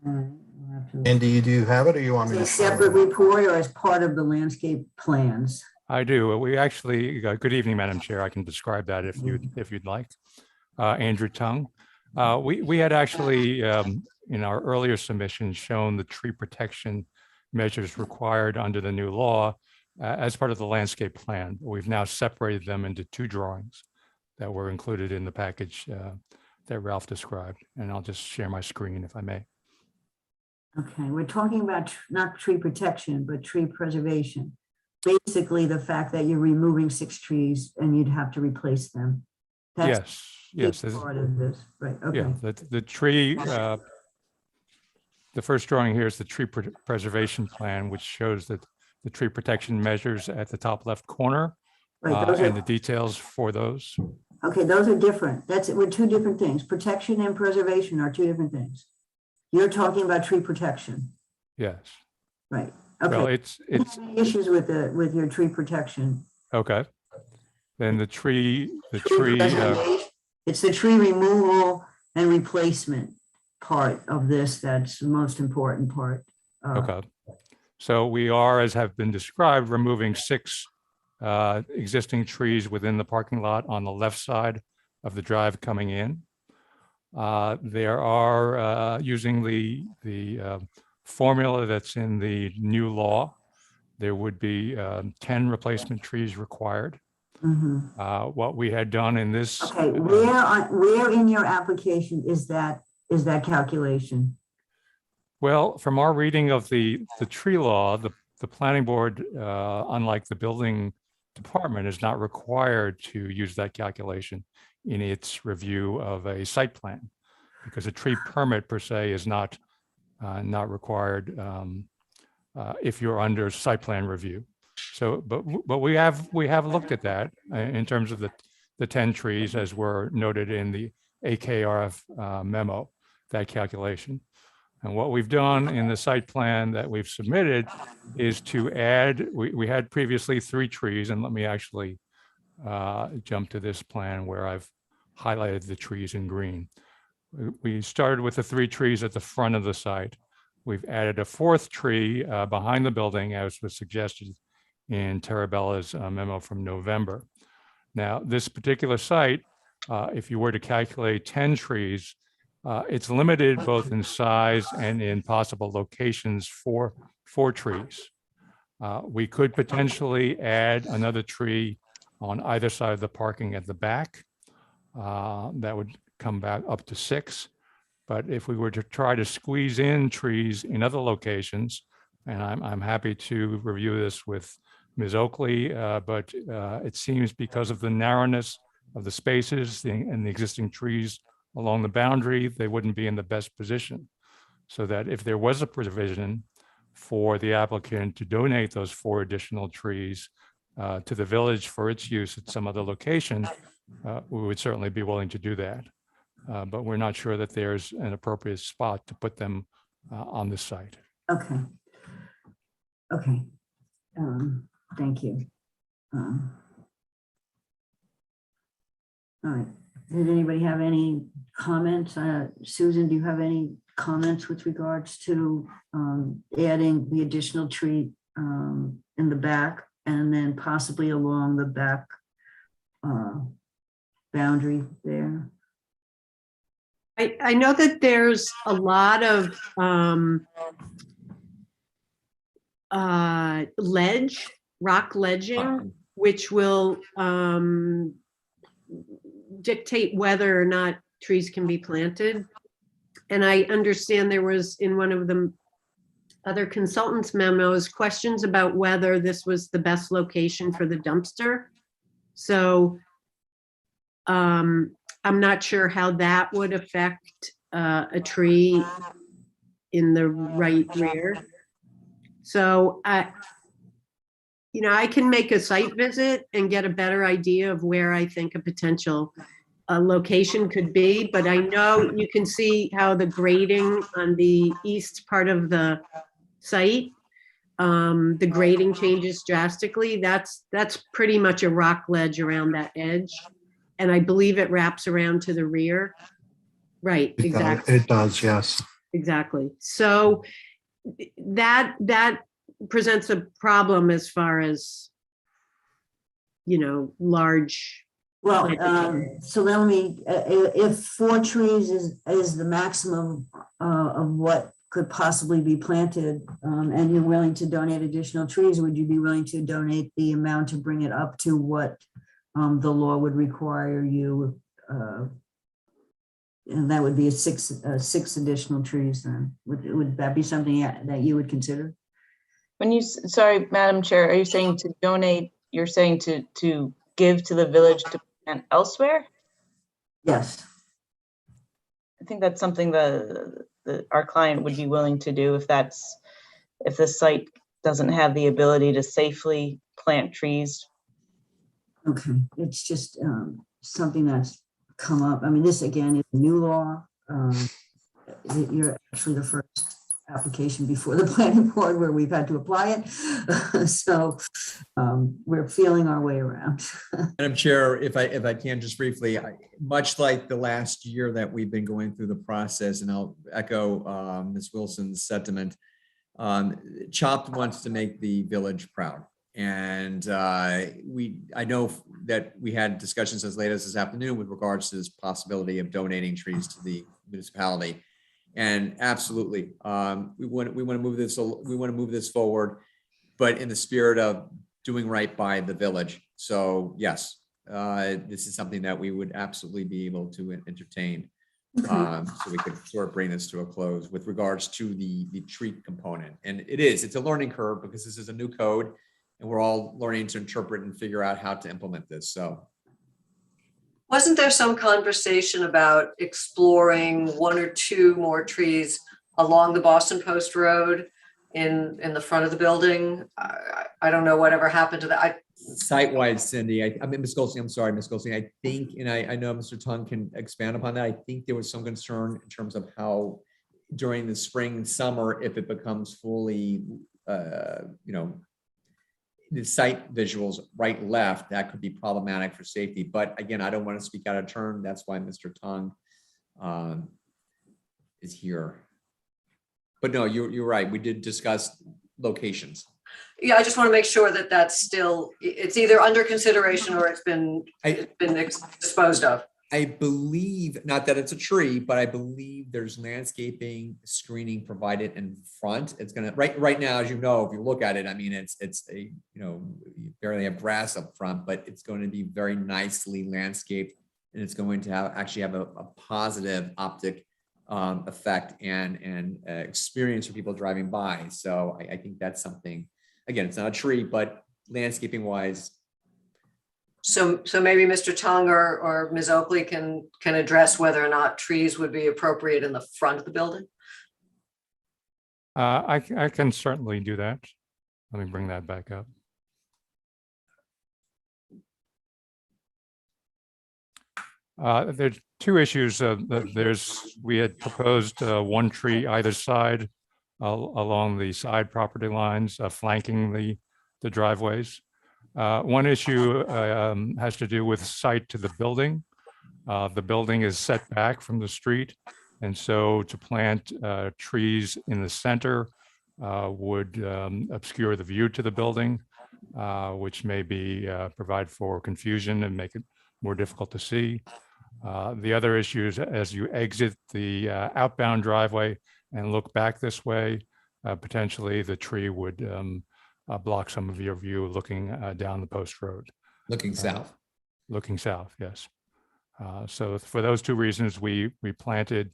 All right, I'll have to- Andy, do you have it or you want me Is it a to? separate report or as part of the landscape plans? I do. We actually, good evening, Madam Chair. I can describe that if you'd like. Andrew Tung. We had actually, in our earlier submission, shown the tree protection measures required under the new law as part of the landscape plan. We've now separated them into 2 drawings that were included in the package that Ralph described. And I'll just share my screen if I may. Okay, we're talking about not tree protection, but tree preservation. Basically, the fact that you're removing 6 trees and you'd have to replace them. That's Yes. part of this, right? Okay. Yeah, the tree, the first drawing here is the tree preservation plan, which shows that the tree protection measures at the top left corner Right, those and are, the details for those. okay, those are different. We're 2 different things. Protection and preservation are 2 different things. You're talking about tree protection, Yes. right? Well, Okay. it's Issues with your tree protection. okay. Then the tree, Preservation. It's the tree removal and replacement part of this that's the most important part. okay. So we are, as have been described, removing 6 existing trees within the parking lot on the left side of the drive coming in. There are, using the formula that's in the new law, there would be 10 replacement trees required. Mhm. What we had done in this. Okay, where in your application is that calculation? Well, from our reading of the tree law, the planning board, unlike the building department, is not required to use that calculation in its review of a site plan, because a tree permit per se is not required if you're under site plan review. So, but we have looked at that in terms of the 10 trees as were noted in the AKRF memo, that calculation. And what we've done in the site plan that we've submitted is to add, we had previously 3 trees, and let me actually jump to this plan where I've highlighted the trees in green. We started with the 3 trees at the front of the site. We've added a 4th tree behind the building, as was suggested in Tarabella's memo from November. Now, this particular site, if you were to calculate 10 trees, it's limited both in size and in possible locations for 4 trees. We could potentially add another tree on either side of the parking at the back. That would come back up to 6. But if we were to try to squeeze in trees in other locations, and I'm happy to review this with Ms. Oakley, but it seems because of the narrowness of the spaces and the existing trees along the boundary, they wouldn't be in the best position. So that if there was a provision for the applicant to donate those 4 additional trees to the village for its use at some other location, we would certainly be willing to do that. But we're not sure that there's an appropriate spot to put them on this site. Okay. Okay. Thank you. All right. Did anybody have any comments? Susan, do you have any comments with regards to adding the additional tree in the back and then possibly along the back boundary there? I know that there's a lot of rock ledging, which will dictate whether or not trees can be planted. And I understand there was in one of the other consultants' memos, questions about whether this was the best location for the dumpster. So I'm not sure how that would affect a tree in the right rear. So I can make a site visit and get a better idea of where I think a potential location could be, but I know you can see how the grading on the east part of the site, the grading changes drastically. That's pretty much a rock ledge around that edge. And I believe it wraps around to the rear. Right, exactly. It does, yes. Exactly. So that presents a problem as far as, large. Well, so let me, if 4 trees is the maximum of what could possibly be planted, and you're willing to donate additional trees, would you be willing to donate the amount to bring it up to what the law would require you? And that would be six additional trees then. Would that be something that you would consider? When you, sorry, Madam Chair, are you saying to donate, you're saying to give to the village to plant elsewhere? Yes. I think that's something our client would be willing to do if the site doesn't have the ability to safely plant trees. Okay, it's just something that's come up. I mean, this again is a new law. You're actually the first application before the planning board where we've had to apply it. So we're feeling our way around. Madam Chair, if I can just briefly, much like the last year that we've been going through the process, and I'll echo Ms. Wilson's sentiment, CHOP wants to make the village proud. And I know that we had discussions as late as this afternoon with regards to this possibility of donating trees to the municipality. And absolutely, we want to move this. We want to move this forward, but in the spirit of doing right by the village. So yes, this is something that we would absolutely be able to entertain. So we could sort of bring this to a close with regards to the tree component. And it's a learning curve because this is a new code and we're all learning to interpret and figure out how to implement this. So. Wasn't there some conversation about exploring 1 or 2 more trees along the Boston Post Road in the front of the building? I don't know whatever happened to that. Site-wide, Cindy, I mean, Ms. Goldstein, I'm sorry, Ms. Goldstein, I think, and I know Mr. Tung can expand upon that. I think there was some concern in terms of how during the spring and summer, if it becomes fully, the site visuals right left, that could be problematic for safety. But again, I don't want to speak out of turn. That's why Mr. Tung is here. But no, you're right. We did discuss locations. Yeah, I just want to make sure that that's still, it's either under consideration or it's been disposed of. I believe, not that it's a tree, but I believe there's landscaping screening provided in front. It's gonna right now, as you know, if you look at it, I mean, it's a, you barely have grass up front, but it's going to be very nicely landscaped, and it's going to actually have a positive optic effect and experience for people driving by. So I think that's something. Again, it's not a tree, but landscaping wise. So maybe Mr. Tung or Ms. Oakley can address whether or not trees would be appropriate in the front of the building. I can certainly do that. Let me bring that back up. There's 2 issues. We had proposed 1 tree either side along the side property lines, flanking the driveways. One issue has to do with sight to the building. The building is set back from the street, and so to plant trees in the center would obscure the view to the building, which may provide for confusion and make it more difficult to see. The other issue is as you exit the outbound driveway and look back this way, potentially the tree would block some of your view looking down the post road. Looking south. Looking south, yes. So for those 2 reasons, we planted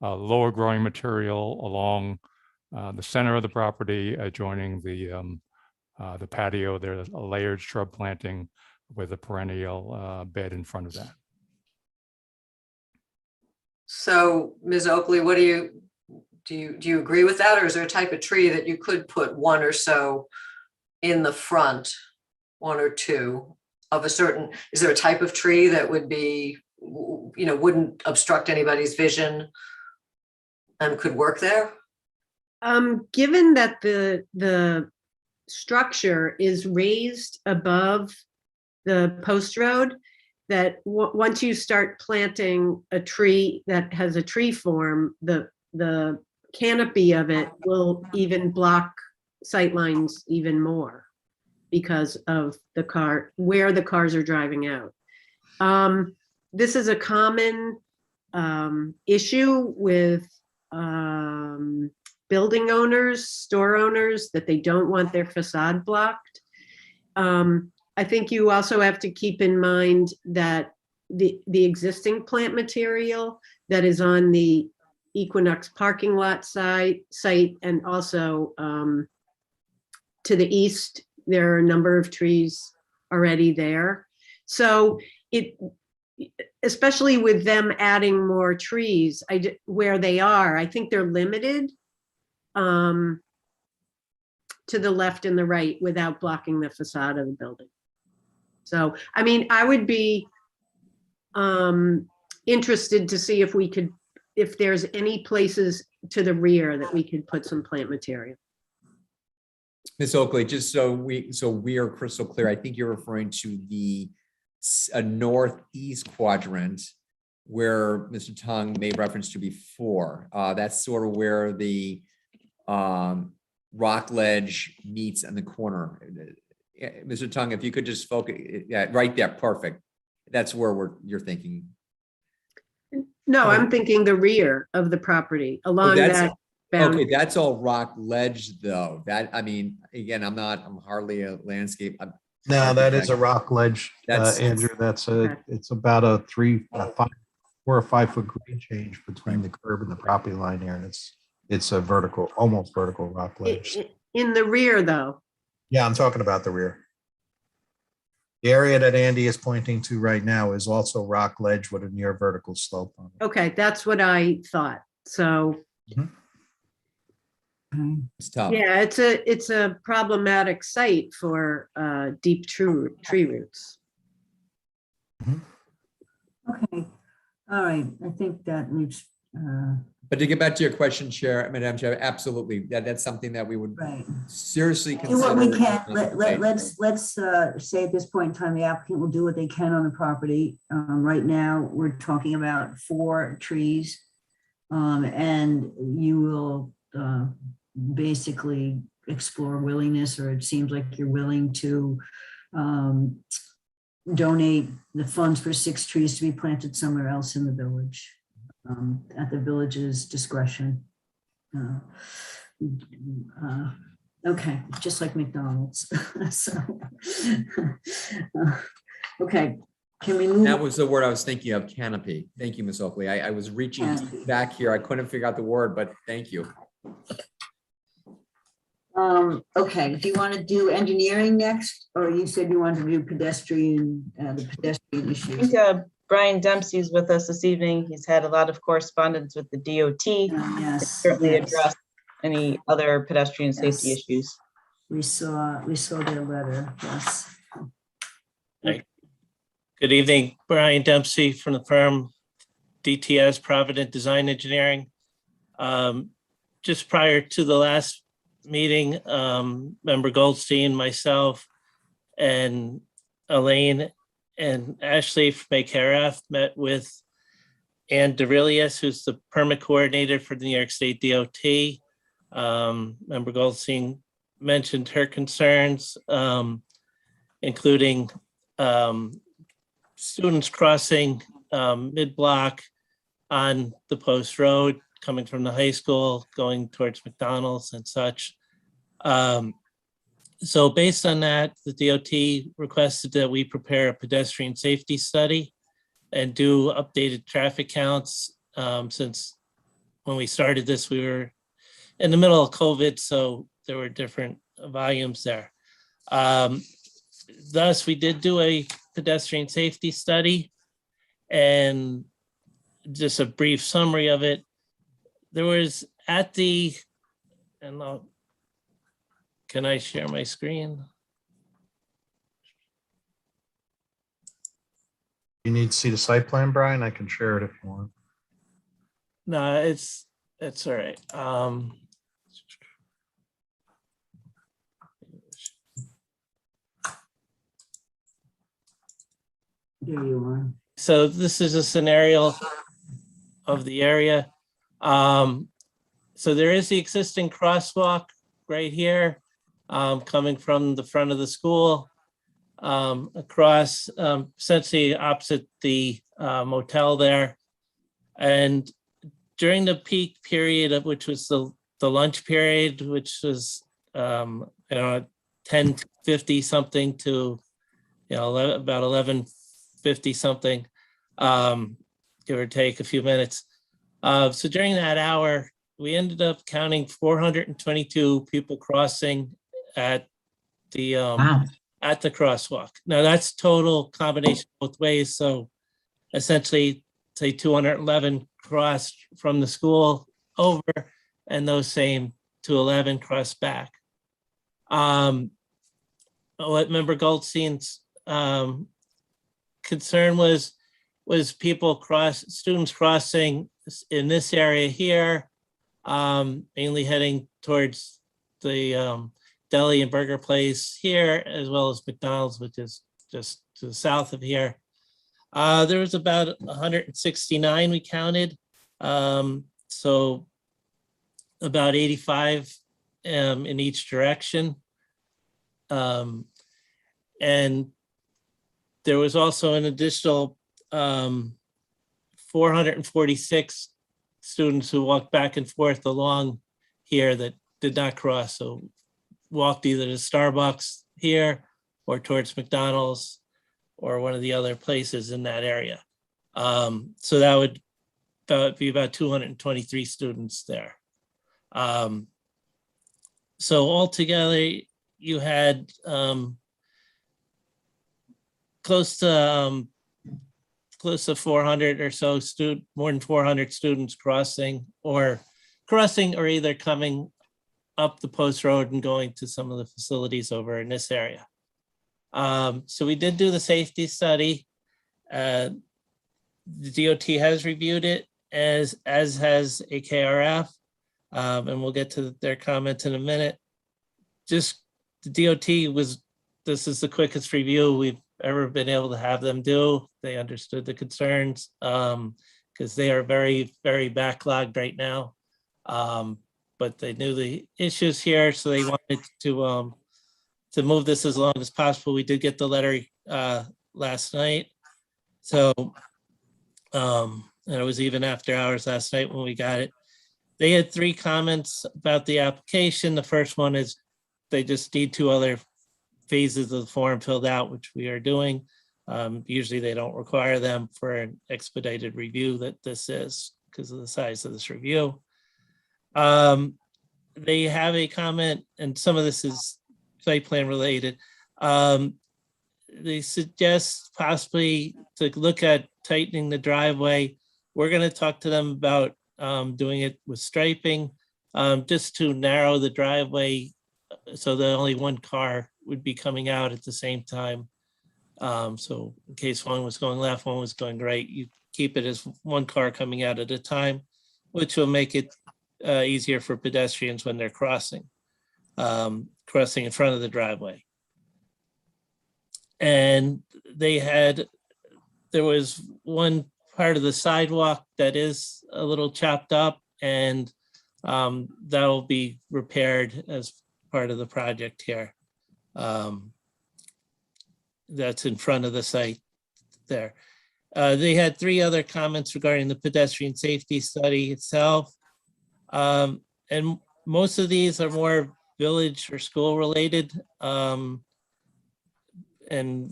lower growing material along the center of the property, adjoining the patio. There's a layered shrub planting with a perennial bed in front of that. So Ms. Oakley, what do you agree with that? Or is there a type of tree that you could put one or so in the front, one or two of a certain, is there a type of tree that would be, wouldn't obstruct anybody's vision and could work there? Given that the structure is raised above the post road, that once you start planting a tree that has a tree form, the canopy of it will even block sightlines even more because of where the cars are driving out. This is a common issue with building owners, store owners, that they don't want their facade blocked. I think you also have to keep in mind that the existing plant material that is on the Equinox parking lot site and also to the east, there are a number of trees already there. So especially with them adding more trees where they are, I think they're limited to the left and the right without blocking the facade of the building. So, I mean, I would be interested to see if there's any places to the rear that we could put some plant material. Ms. Oakley, just so we are crystal clear, I think you're referring to the northeast quadrant where Mr. Tong made reference to before. That's sort of where the rock ledge meets in the corner. Mr. Tong, if you could just focus, yeah, right there, perfect. That's where you're thinking. No, I'm thinking the rear of the property along that boundary. Okay, that's all rock ledge though. That, I mean, again, I'm hardly a landscape. No, that is a rock ledge, Andrew. It's about a 4 or 5 foot grade change between the curb and the property line here. And it's a vertical, almost vertical rock ledge. In the rear though. Yeah, I'm talking about the rear. The area that Andy is pointing to right now is also rock ledge with a near vertical slope on it. Okay, that's what I thought. So it's tough. Yeah, it's a problematic site for deep tree roots. Okay, all right, I think that needs. But to get back to your question, Madam Chair, absolutely. That's something that we would seriously consider. Do what we can. Let's say at this point in time, the applicant will do what they can on the property. Right now, we're talking about 4 trees. And you will basically explore willingness, or it seems like you're willing to donate the funds for 6 trees to be planted somewhere else in the village. At the village's discretion. Okay, just like McDonald's. Okay, can we move? That was the word I was thinking of, canopy. Thank you, Ms. Oakley. I was reaching back here. I couldn't figure out the word, but thank you. Okay, do you want to do engineering next? Or you said you wanted to do pedestrian, the pedestrian issues? I think Brian Dempsey's with us this evening. He's had a lot of correspondence with the DOT. Yes, certainly address any other pedestrian safety issues. We saw their letter, yes. Hi. Good evening, Brian Dempsey from the firm DTS Provident Design Engineering. Just prior to the last meeting, Member Goldstein, myself, and Elaine and Ashley from AKRF met with Ann DeRilius, who's the permit coordinator for the New York State DOT. Member Goldstein mentioned her concerns, including students crossing mid-block on the post road, coming from the high school, going towards McDonald's and such. So based on that, the DOT requested that we prepare a pedestrian safety study and do updated traffic counts. Since when we started this, we were in the middle of COVID, so there were different volumes there. Thus, we did do a pedestrian safety study, and just a brief summary of it. There was at the, and can I share my screen? You need to see the site plan, Brian? I can share it if you want. No, it's all right. There you are. So this is a scenario of the area. So there is the existing crosswalk right here, coming from the front of the school, across, essentially opposite the motel there. And during the peak period of which was the lunch period, which was 10:50 something to about 11:50 something, give or take a few minutes. So during that hour, we ended up counting 422 people crossing at the at the crosswalk. Now that's total combination both ways. So essentially, say 211 crossed from the school over, and those same 211 crossed back. What Member Goldstein's concern was students crossing in this area here, mainly heading towards the deli and burger place here, as well as McDonald's, which is just to the south of here. There was about 169 we counted. So about 85 in each direction. And there was also an additional 446 students who walked back and forth along here that did not cross. So walked either to Starbucks here or towards McDonald's or one of the other places in that area. So that would be about 223 students there. So altogether, you had close to 400 or so more than 400 students crossing or either coming up the post road and going to some of the facilities over in this area. So we did do the safety study. The DOT has reviewed it, as has AKRF, and we'll get to their comments in a minute. Just the DOT this is the quickest review we've ever been able to have them do. They understood the concerns because they are very, very backlogged right now. But they knew the issues here, so they wanted to move this as long as possible. We did get the letter last night. So, and it was even after hours last night when we got it. They had 3 comments about the application. The first one is they just need 2 other phases of the form filled out, which we are doing. Usually they don't require them for an expedited review that this is because of the size of this review. They have a comment, and some of this is site plan related. They suggest possibly to look at tightening the driveway. We're going to talk to them about doing it with striping, just to narrow the driveway so that only one car would be coming out at the same time. So in case one was going left, one was going right, you keep it as one car coming out at a time, which will make it easier for pedestrians when they're crossing in front of the driveway. And there was one part of the sidewalk that is a little chopped up, and that will be repaired as part of the project here. That's in front of the site there. They had 3 other comments regarding the pedestrian safety study itself. And most of these are more village or school related. And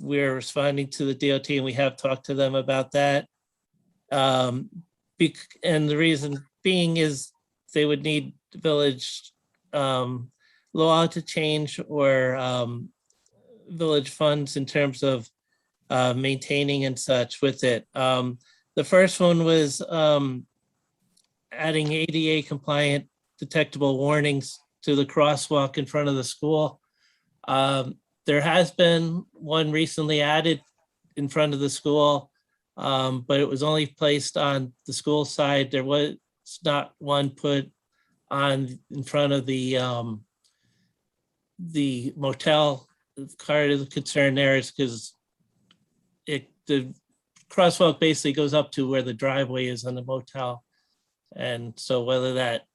we're responding to the DOT, and we have talked to them about that. And the reason being is they would need village law to change, or village funds in terms of maintaining and such with it. The first one was adding ADA compliant detectable warnings to the crosswalk in front of the school. There has been one recently added in front of the school, but it was only placed on the school side. There was not one put on in front of the motel. Part of the concern there is because the crosswalk basically goes up to where the driveway is on the motel. And so whether that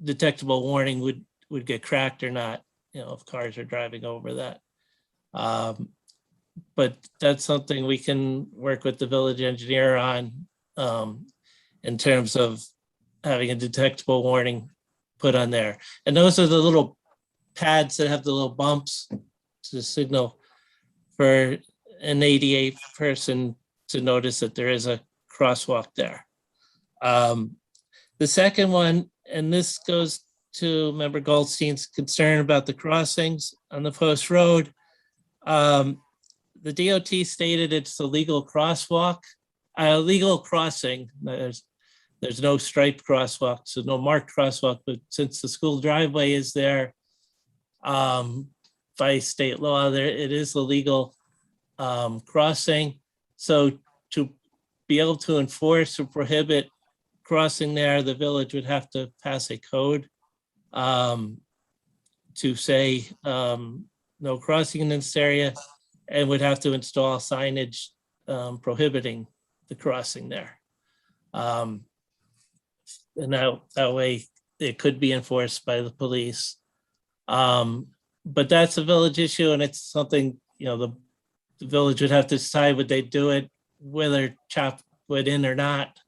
detectable warning would get cracked or not, if cars are driving over that. But that's something we can work with the village engineer on in terms of having a detectable warning put on there. And those are the little pads that have the little bumps to signal for an ADA person to notice that there is a crosswalk there. The second one, and this goes to Member Goldstein's concern about the crossings on the post road. The DOT stated it's a legal crosswalk, a legal crossing. There's no striped crosswalk, so no marked crosswalk, but since the school driveway is there by state law, it is a legal crossing. So to be able to enforce or prohibit crossing there, the village would have to pass a code to say no crossing in this area, and would have to install signage prohibiting the crossing there. And that way it could be enforced by the police. But that's a village issue, and it's something, the village would have to decide would they do it, whether chop wood in or not.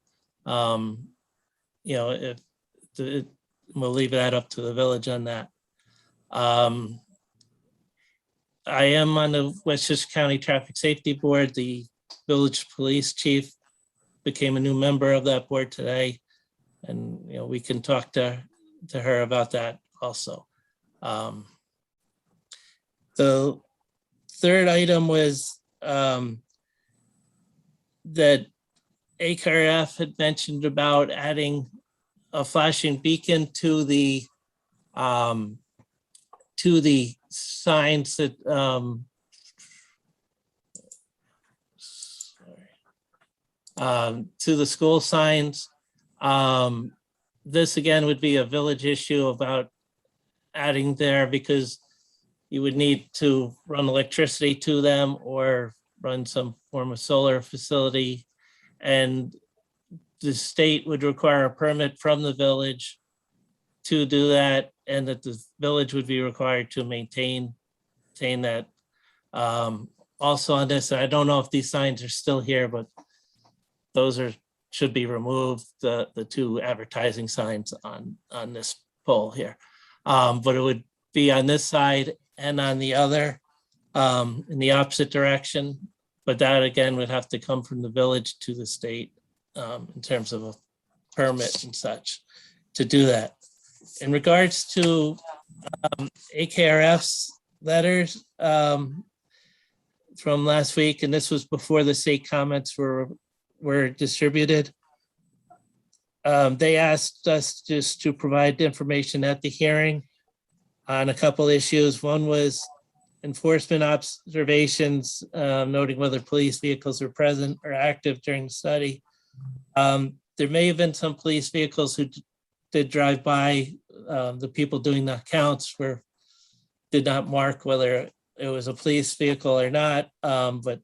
We'll leave that up to the village on that. I am on the Westchester County Traffic Safety Board. The village police chief became a new member of that board today. And, we can talk to her about that also. The third item was that AKRF had mentioned about adding a flashing beacon to the signs that to the school signs. This again would be a village issue about adding there, because you would need to run electricity to them or run some form of solar facility. And the state would require a permit from the village to do that, and that the village would be required to maintain that. Also on this, I don't know if these signs are still here, but those should be removed, the two advertising signs on this pole here. But it would be on this side and on the other, in the opposite direction. But that again would have to come from the village to the state in terms of a permit and such to do that. In regards to AKRF's letters from last week, and this was before the state comments were distributed, they asked us just to provide information at the hearing on a couple issues. One was enforcement observations, noting whether police vehicles were present or active during the study. There may have been some police vehicles who did drive by. The people doing the counts did not mark whether it was a police vehicle or not, but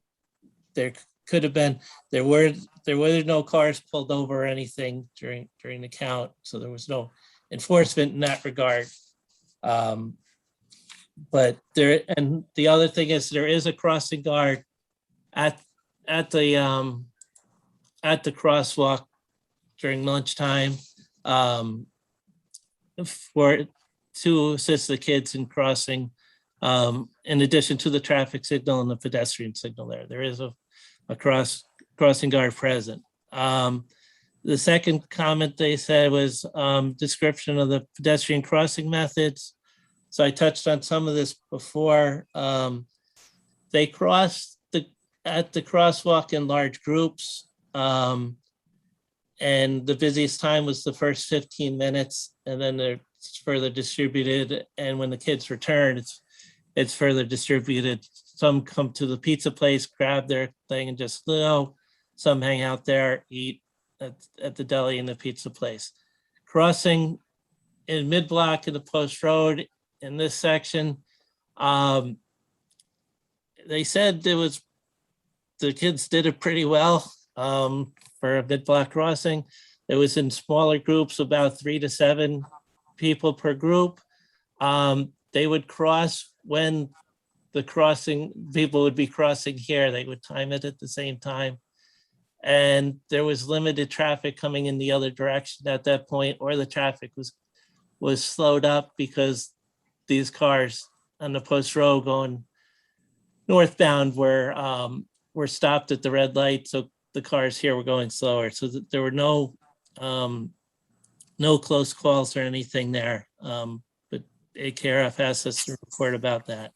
there could have been. There were no cars pulled over or anything during the count, so there was no enforcement in that regard. But and the other thing is there is a crossing guard at the crosswalk during lunchtime to assist the kids in crossing, in addition to the traffic signal and the pedestrian signal there. There is a crossing guard present. The second comment they said was description of the pedestrian crossing methods. So I touched on some of this before. They cross at the crosswalk in large groups. And the busiest time was the first 15 minutes, and then it's further distributed. And when the kids return, it's further distributed. Some come to the pizza place, grab their thing and just go. Some hang out there, eat at the deli and the pizza place. Crossing in mid-block in the post road in this section, they said the kids did it pretty well for a mid-block crossing. It was in smaller groups, about 3 to 7 people per group. They would cross when the people would be crossing here. They would time it at the same time. And there was limited traffic coming in the other direction at that point, or the traffic was slowed up because these cars on the post road going northbound were stopped at the red light. So the cars here were going slower. So there were no close calls or anything there. But AKRF asked us to report about that.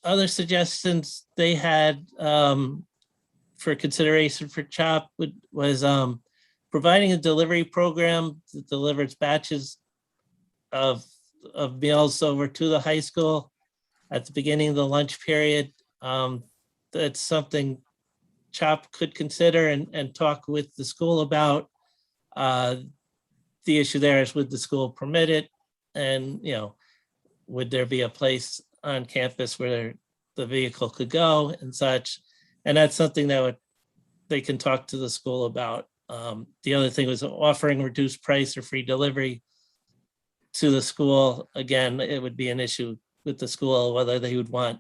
Other suggestions they had for consideration for CHOP was providing a delivery program that delivers batches of meals over to the high school at the beginning of the lunch period. That's something CHOP could consider and talk with the school about. The issue there is, would the school permit it? And, would there be a place on campus where the vehicle could go and such? And that's something that they can talk to the school about. The other thing was offering reduced price or free delivery to the school. Again, it would be an issue with the school whether they would want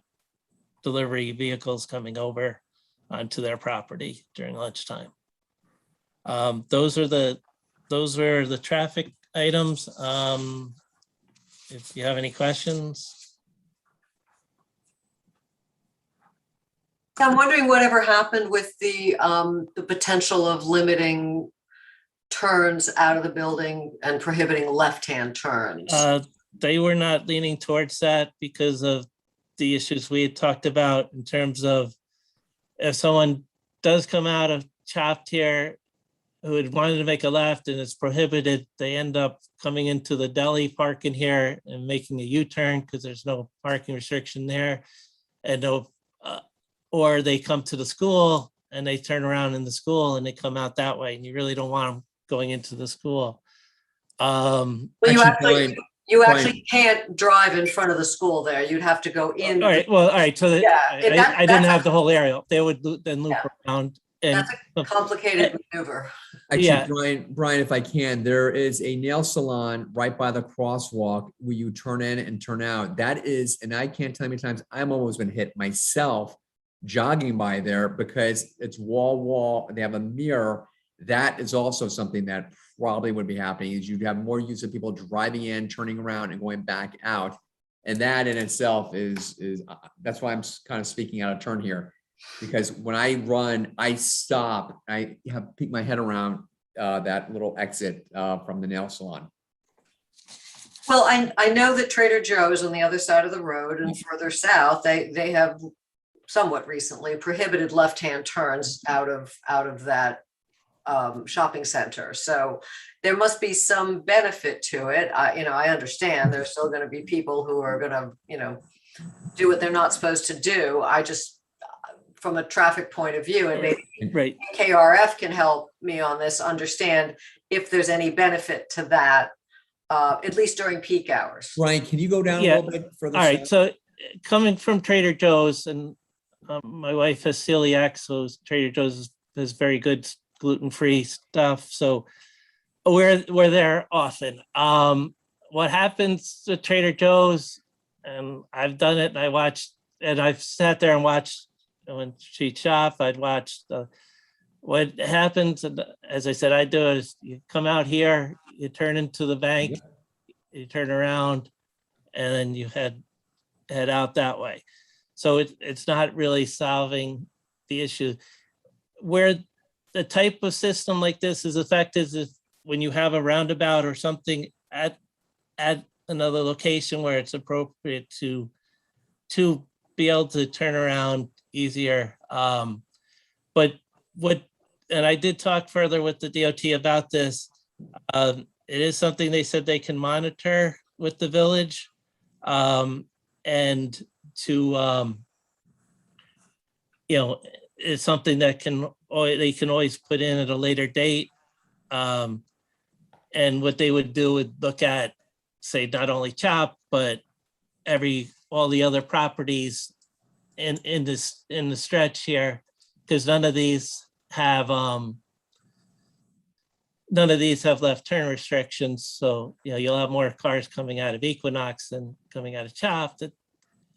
delivery vehicles coming over onto their property during lunchtime. Those were the traffic items. If you have any questions. I'm wondering whatever happened with the potential of limiting turns out of the building and prohibiting left-hand turns. They were not leaning towards that because of the issues we had talked about in terms of if someone does come out of Chopped here who had wanted to make a left and it's prohibited, they end up coming into the deli parking here and making a U-turn because there's no parking restriction there, and or they come to the school and they turn around in the school and they come out that way, and you really don't want them going into the school. Well, you actually can't drive in front of the school there. You'd have to go in. All right. So I didn't have the whole area. They would then loop around. And that's a complicated maneuver. Actually, Brian, if I can, there is a nail salon right by the crosswalk where you turn in and turn out. That is, and I can't tell you how many times I'm almost been hit myself jogging by there because it's wall. They have a mirror. That is also something that probably would be happening, is you'd have more use of people driving in, turning around and going back out. And that in itself is that's why I'm kind of speaking out of turn here. Because when I run, I stop. I have peek my head around that little exit from the nail salon. Well, I know that Trader Joe's on the other side of the road and further south, they have somewhat recently prohibited left-hand turns out of that shopping center. So there must be some benefit to it. I understand there's still going to be people who are going to, do what they're not supposed to do. I just, from a traffic point of view, and maybe KRF can help me on this, understand if there's any benefit to that, at least during peak hours. Brian, can you go down a little bit further? All right. So coming from Trader Joe's, and my wife has celiac, so Trader Joe's has very good gluten-free stuff. So we're there often. What happens to Trader Joe's, and I've done it, and I've sat there and watched when she shop. I'd watched what happens. And as I said, I do is you come out here, you turn into the bank, you turn around, and then you head out that way. So it's not really solving the issue. Where the type of system like this is effective is when you have a roundabout or something at another location where it's appropriate to be able to turn around easier. But and I did talk further with the DOT about this. It is something they said they can monitor with the village. And to, it's something that they can always put in at a later date. And what they would do would look at, say, not only CHOP, but all the other properties in the stretch here, because none of these have left turn restrictions. So, you'll have more cars coming out of Equinox than coming out of CHOP.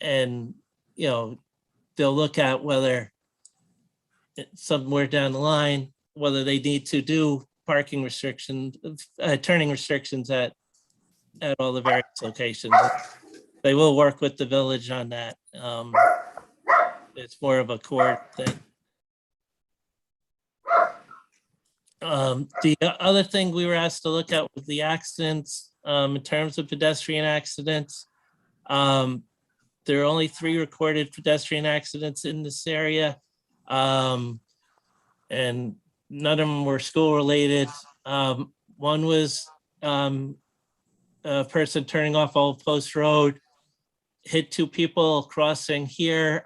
And, they'll look at whether somewhere down the line, whether they need to do parking restrictions, turning restrictions at all the various locations. They will work with the village on that. It's more of a court thing. The other thing we were asked to look at was the accidents, in terms of pedestrian accidents. There are only 3 recorded pedestrian accidents in this area. And none of them were school related. One was a person turning off Old Post Road, hit 2 people crossing here.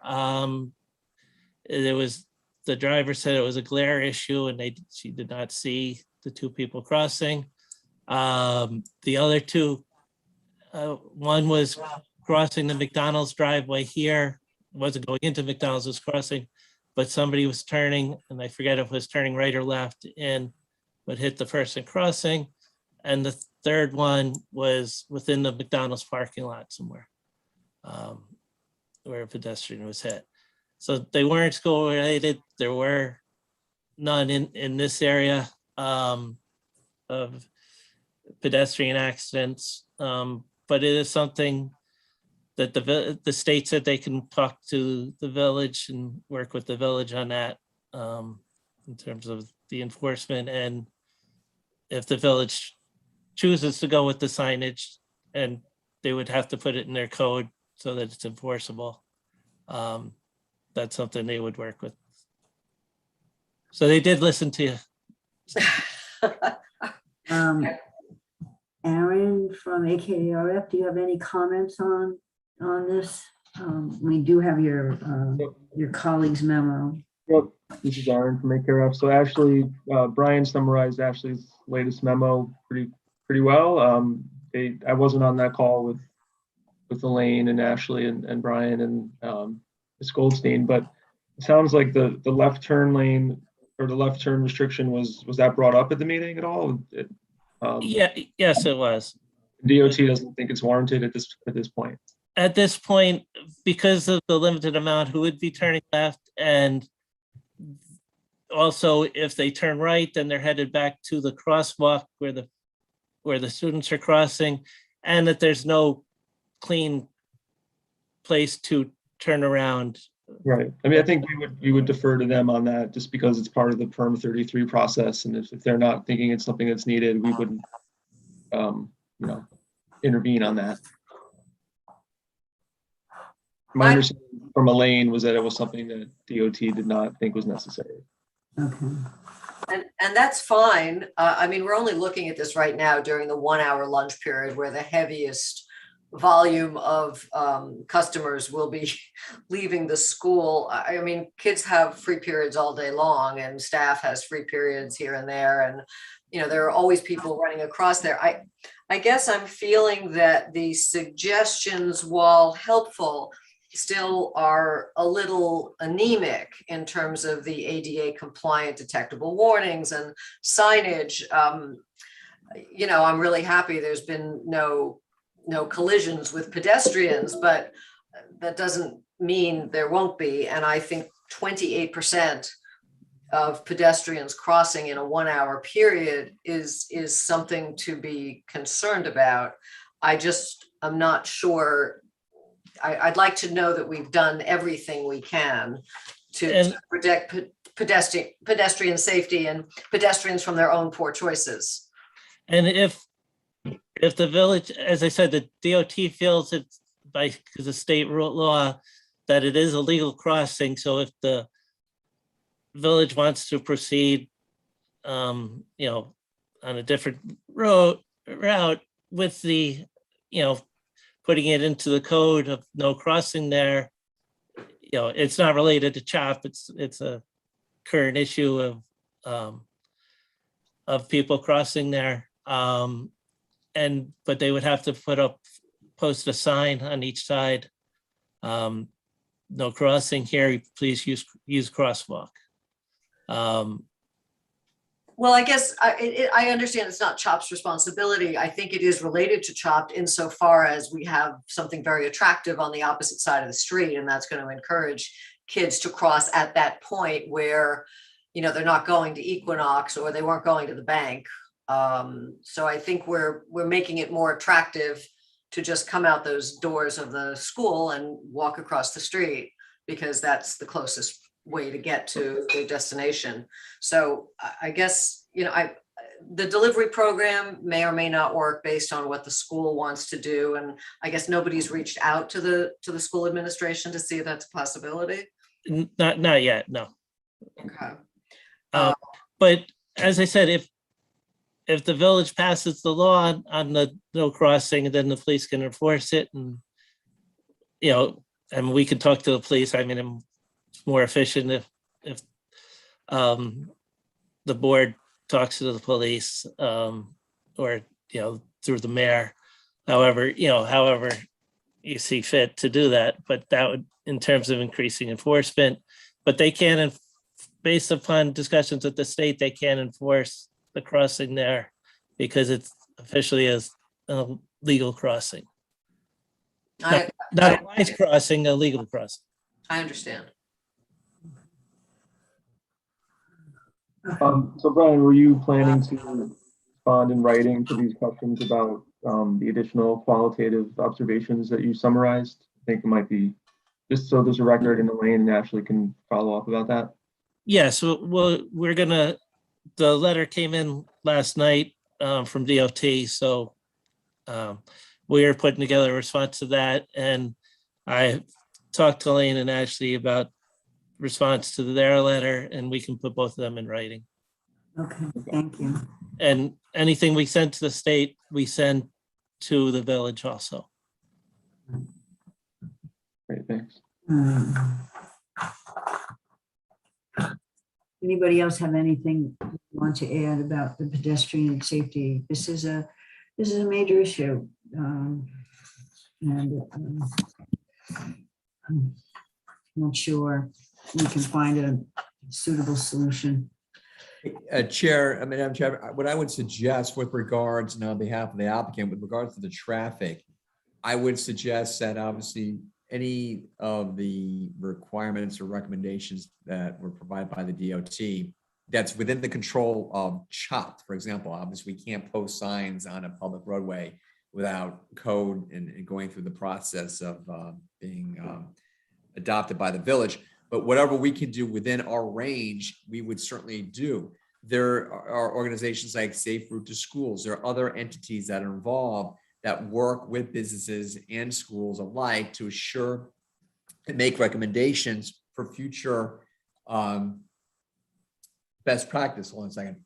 The driver said it was a glare issue and she did not see the 2 people crossing. The other 2, one was crossing the McDonald's driveway here, wasn't going into McDonald's, was crossing, but somebody was turning, and I forget if it was turning right or left, but hit the person crossing. And the third one was within the McDonald's parking lot somewhere, where a pedestrian was hit. So they weren't school related. There were none in this area of pedestrian accidents, but it is something that the state said they can talk to the village and work with the village on that, in terms of the enforcement. And if the village chooses to go with the signage, and they would have to put it in their code so that it's enforceable. That's something they would work with. So they did listen to you. Aaron from AKRF, do you have any comments on this? We do have your colleague's memo. Yep, this is Aaron from AKRF. So Ashley, Brian summarized Ashley's latest memo pretty well. I wasn't on that call with Elaine and Ashley and Brian and Ms. Goldstein, but it sounds like the left turn lane or the left turn restriction was that brought up at the meeting at all? Yes, it was. DOT doesn't think it's warranted at this point. At this point, because of the limited amount who would be turning left, and also if they turn right, then they're headed back to the crosswalk where the students are crossing, and that there's no clean place to turn around. Right. I mean, I think we would defer to them on that, just because it's part of the Perm 33 process, and if they're not thinking it's something that's needed, we wouldn't, intervene on that. My understanding from Elaine was that it was something that DOT did not think was necessary. Okay. And that's fine. I mean, we're only looking at this right now during the 1-hour lunch period, where the heaviest volume of customers will be leaving the school. I mean, kids have free periods all day long, and staff has free periods here and there. And, there are always people running across there. I guess I'm feeling that the suggestions, while helpful, still are a little anemic in terms of the ADA compliant detectable warnings and signage. I'm really happy there's been no collisions with pedestrians, but that doesn't mean there won't be. And I think 28% of pedestrians crossing in a 1-hour period is something to be concerned about. I'm not sure. I'd like to know that we've done everything we can to protect pedestrian safety and pedestrians from their own poor choices. And if the village, as I said, the DOT feels it's because of state law that it is a legal crossing. So if the village wants to proceed, on a different route with the, putting it into the code of no crossing there, it's not related to CHOP. It's a current issue of people crossing there. But they would have to post a sign on each side. No crossing here, please use crosswalk. Well, I guess I understand it's not CHOP's responsibility. I think it is related to CHOP insofar as we have something very attractive on the opposite side of the street, and that's going to encourage kids to cross at that point where, they're not going to Equinox or they weren't going to the bank. So I think we're making it more attractive to just come out those doors of the school and walk across the street, because that's the closest way to get to their destination. So I guess, the delivery program may or may not work based on what the school wants to do. And I guess nobody's reached out to the school administration to see if that's a possibility. Not yet, no. Okay. But as I said, if the village passes the law on the no crossing, then the police can enforce it, and and we can talk to the police. I mean, it's more efficient if the board talks to the police, or through the mayor. However you see fit to do that. But that would, in terms of increasing enforcement, but they can, based upon discussions with the state, they can enforce the crossing there because it's officially a legal crossing. Not a wise crossing, a legal crossing. I understand. So Brian, were you planning to respond in writing to these questions about the additional qualitative observations that you summarized? I think it might be, just so there's a record and Elaine and Ashley can follow up about that. Yes, we're gonna, the letter came in last night from DOT, so we are putting together a response to that, and I talked to Elaine and Ashley about response to their letter, and we can put both of them in writing. Okay, thank you. And anything we send to the state, we send to the village also. Great, thanks. Anybody else have anything you want to add about the pedestrian safety? This is a major issue. I'm not sure we can find a suitable solution. Madam Chair, what I would suggest with regards, and on behalf of the applicant, with regards to the traffic, I would suggest that obviously any of the requirements or recommendations that were provided by the DOT that's within the control of CHOP, for example, obviously we can't post signs on a public roadway without code and going through the process of being adopted by the village. But whatever we can do within our range, we would certainly do. There are organizations like Safe Route to Schools. There are other entities that are involved that work with businesses and schools alike to assure and make recommendations for future best practice. Hold on a second.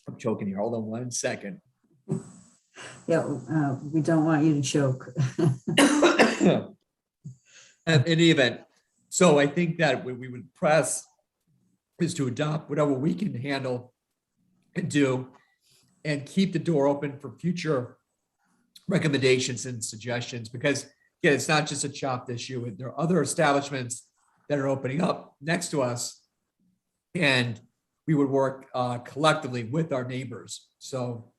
I'm choking here. Hold on 1 second. Yeah, we don't want you to choke. In any event, so I think that what we would press is to adopt whatever we can handle and do, and keep the door open for future recommendations and suggestions, because again, it's not just a CHOP issue. There are other establishments that are opening up next to us, and we would work collectively with our neighbors. So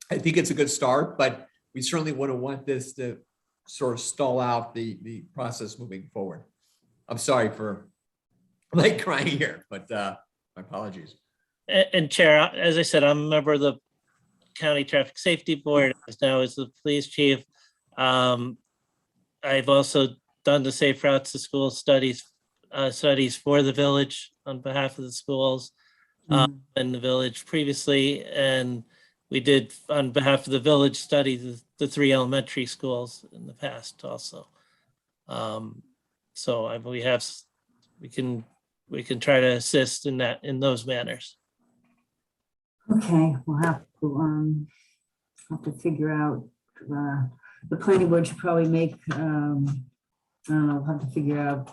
I think it's a good start, but we certainly wouldn't want this to sort of stall out the process moving forward. I'm sorry for like crying here, but my apologies. And Chair, as I said, I'm a member of the County Traffic Safety Board, as now as the police chief. I've also done the Safe Routes to School studies for the village on behalf of the schools in the village previously, and we did on behalf of the village study the 3 elementary schools in the past also. So we can try to assist in those manners. Okay, we'll have to figure out, the planning board should probably make, I don't know, we'll have to figure out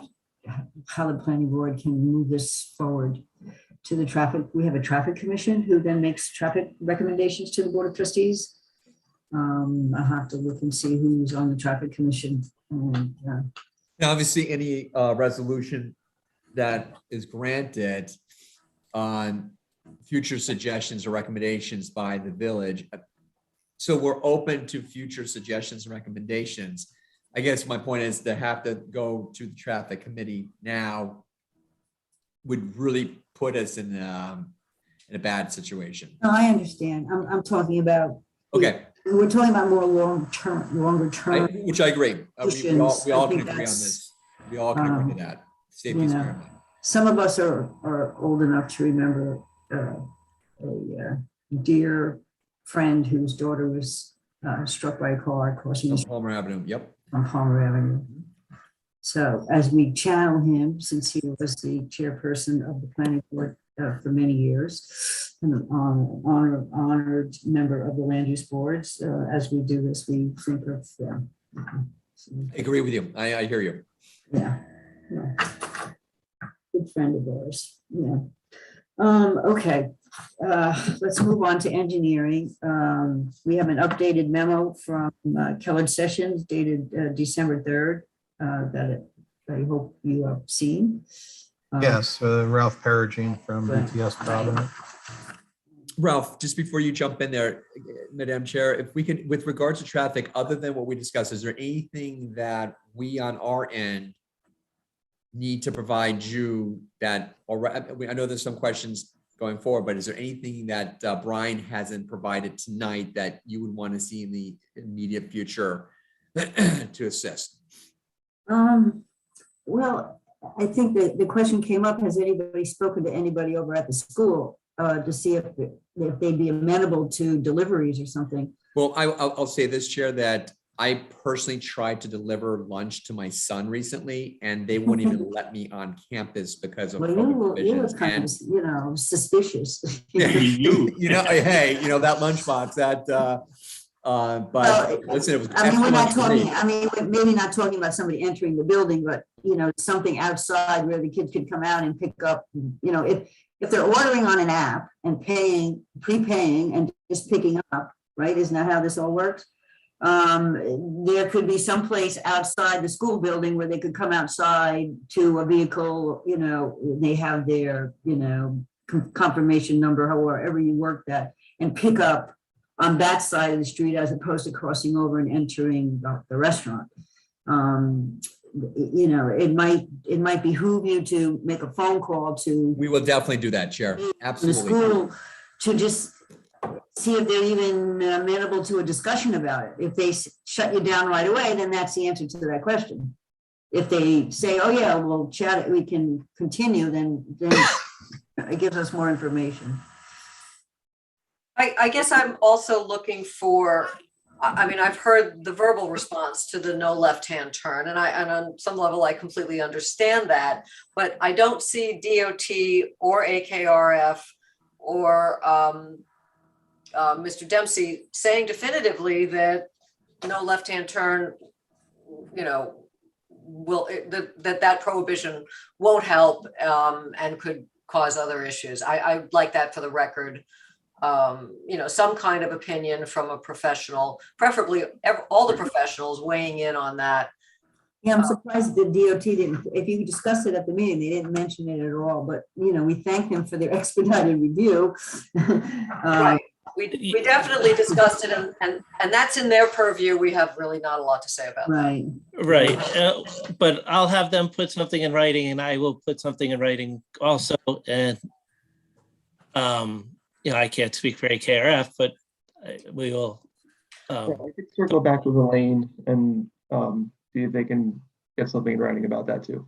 how the planning board can move this forward to the traffic. We have a traffic commission who then makes traffic recommendations to the board of trustees. I'll have to look and see who's on the traffic commission. And, Now, obviously, any resolution that is granted on future suggestions or recommendations by the village. So we're open to future suggestions and recommendations. I guess my point is to have to go to the traffic committee now would really put us in a bad situation. No, I understand. I'm talking about. Okay. We're talking about more longer term. Which I agree. We all can agree on that's, this. We all can agree to that. Safety is paramount. Some of us are old enough to remember a dear friend whose daughter was struck by a car crossing On Palmer Avenue. Yep. on Palmer Avenue. So as we channel him, since he was the chairperson of the planning board for many years, and an honored member of the land use boards, as we do this, we think of. So, I agree with you. I hear you. yeah. Good friend of ours. Yeah. Okay. Let's move on to engineering. We have an updated memo from Keller Sessions dated December 3rd that I hope you have seen. Yes, Ralph Perigine from BTS Providence. Ralph, just before you jump in there, Madam Chair, if we can, with regards to traffic, other than what we discussed, is there anything that we on our end need to provide you that, or I know there's some questions going forward, but is there anything that Brian hasn't provided tonight that you would want to see in the immediate future to assist? Well, I think that the question came up, has anybody spoken to anybody over at the school to see if they'd be amenable to deliveries or something? Well, I'll say this, Chair, that I personally tried to deliver lunch to my son recently, and they wouldn't even let me on campus because of Well, COVID you look provisions. kind of, suspicious. Hey, that lunchbox, that, but Well, listen, it was. I mean, we're not excellent talking, for me. I mean, we're maybe not talking about somebody entering the building, but, something outside where the kids could come out and pick up, if they're ordering on an app and prepaying and just picking up, right? Isn't that how this all works? There could be some place outside the school building where they could come outside to a vehicle, they have their, confirmation number, however you work that, and pick up on that side of the street as opposed to crossing over and entering the restaurant. It might behoove you to make a phone call to We will definitely do that, Chair. the Absolutely. school to just see if they're even amenable to a discussion about it. If they shut you down right away, then that's the answer to that question. If they say, oh yeah, we'll chat it, we can continue, then it gives us more information. I guess I'm also looking for, I've heard the verbal response to the no left-hand turn, and on some level, I completely understand that, but I don't see DOT or AKRF or Mr. Dempsey saying definitively that no left-hand turn, that prohibition won't help and could cause other issues. I'd like that for the record. Some kind of opinion from a professional, preferably all the professionals weighing in on that. Yeah, I'm surprised the DOT didn't, if you discussed it at the meeting, they didn't mention it at all, but, we thank them for their expedited review. Right. We definitely discussed it, and that's in their purview. We have really not a lot to say about Right. Right. But I'll have them put something in writing, and I will put something in writing also. And, I can't speak for AKRF, but we will. I could circle back with Elaine and see if they can get something in writing about that too.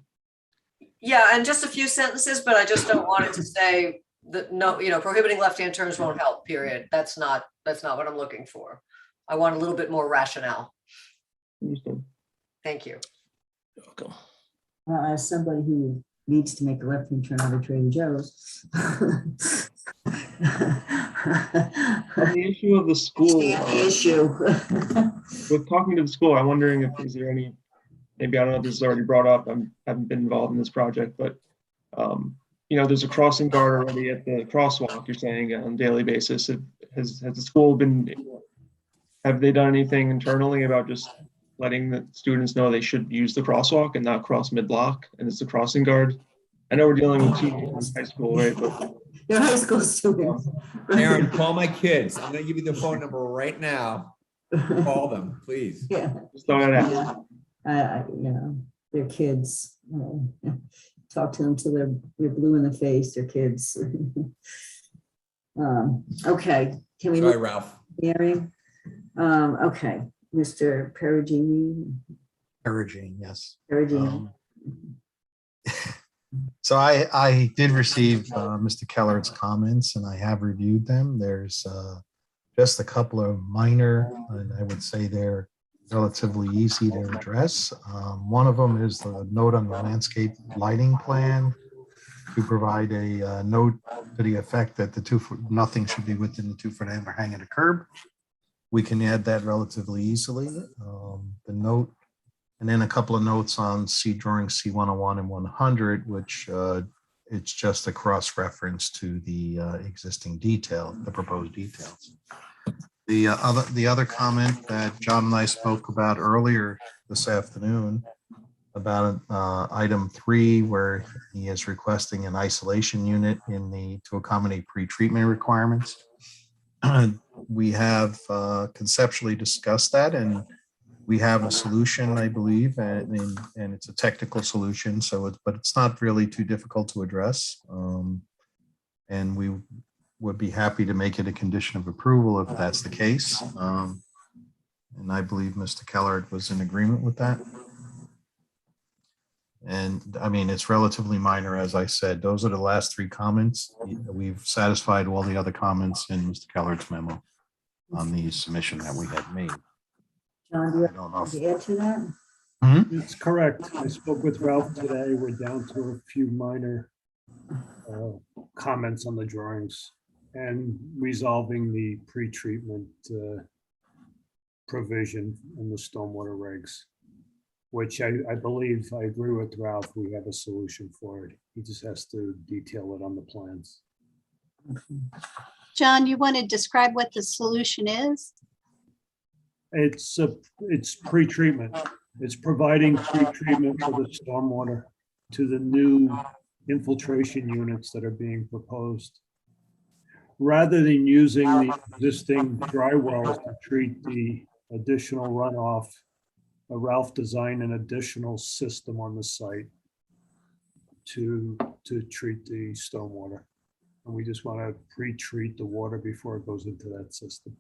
Yeah, and just a few sentences, but I just don't want it to say that no, prohibiting left-hand turns won't help, period. That's not what I'm looking for. I want a little bit more rationale. Understood. Thank you. Welcome. As somebody who needs to make a left-hand turn out of Trader Joe's. On the issue of the school, Issue. with talking to the school, I'm wondering if is there any, maybe I don't know if this is already brought up. I haven't been involved in this project, but there's a crossing guard already at the crosswalk. You're saying on a daily basis. Has the school have they done anything internally about just letting the students know they should use the crosswalk and not cross mid-block? And it's the crossing guard. I know we're dealing with teenagers in high school, right? But they're high school students. Aaron, call my kids. I'm gonna give you the phone number right now. Call them, please. Yeah. Just throw it out. They're kids. Talk to them till they're blue in the face. They're kids. Okay, can we? Sorry, Ralph. Hearing. Okay, Mr. Perugini. Perugine, yes. Perugine. So I did receive Mr. Keller's comments and I have reviewed them. There's just a couple of minor, and I would say they're relatively easy to address. One of them is the note on the landscape lighting plan to provide a note to the effect that nothing should be within the 2-foot overhang of the curb. We can add that relatively easily. The note, and then a couple of notes on drawing C101 and 100, which it's just a cross-reference to the existing detail, the proposed details. The other comment that John and I spoke about earlier this afternoon about item 3, where he is requesting an isolation unit to accommodate pre-treatment requirements. We have conceptually discussed that, and we have a solution, I believe, and it's a technical solution. But it's not really too difficult to address, and we would be happy to make it a condition of approval if that's the case. And I believe Mr. Keller was in agreement with that. And I mean, it's relatively minor, as I said. Those are the last 3 comments. We've satisfied all the other comments in Mr. Keller's memo on the submission that we had made. John, do you I don't know have to add to that? That's correct. I spoke with Ralph today. We're down to a few minor comments on the drawings and resolving the pre-treatment provision in the stormwater regs, which I believe, I agree with Ralph, we have a solution for it. He just has to detail it on the plans. John, you want to describe what the solution is? It's pre-treatment. It's providing pre-treatment for the stormwater to the new infiltration units that are being proposed. Rather than using the existing dry wells to treat the additional runoff, Ralph designed an additional system on the site to treat the stormwater. And we just want to pre-treat the water before it goes into that system.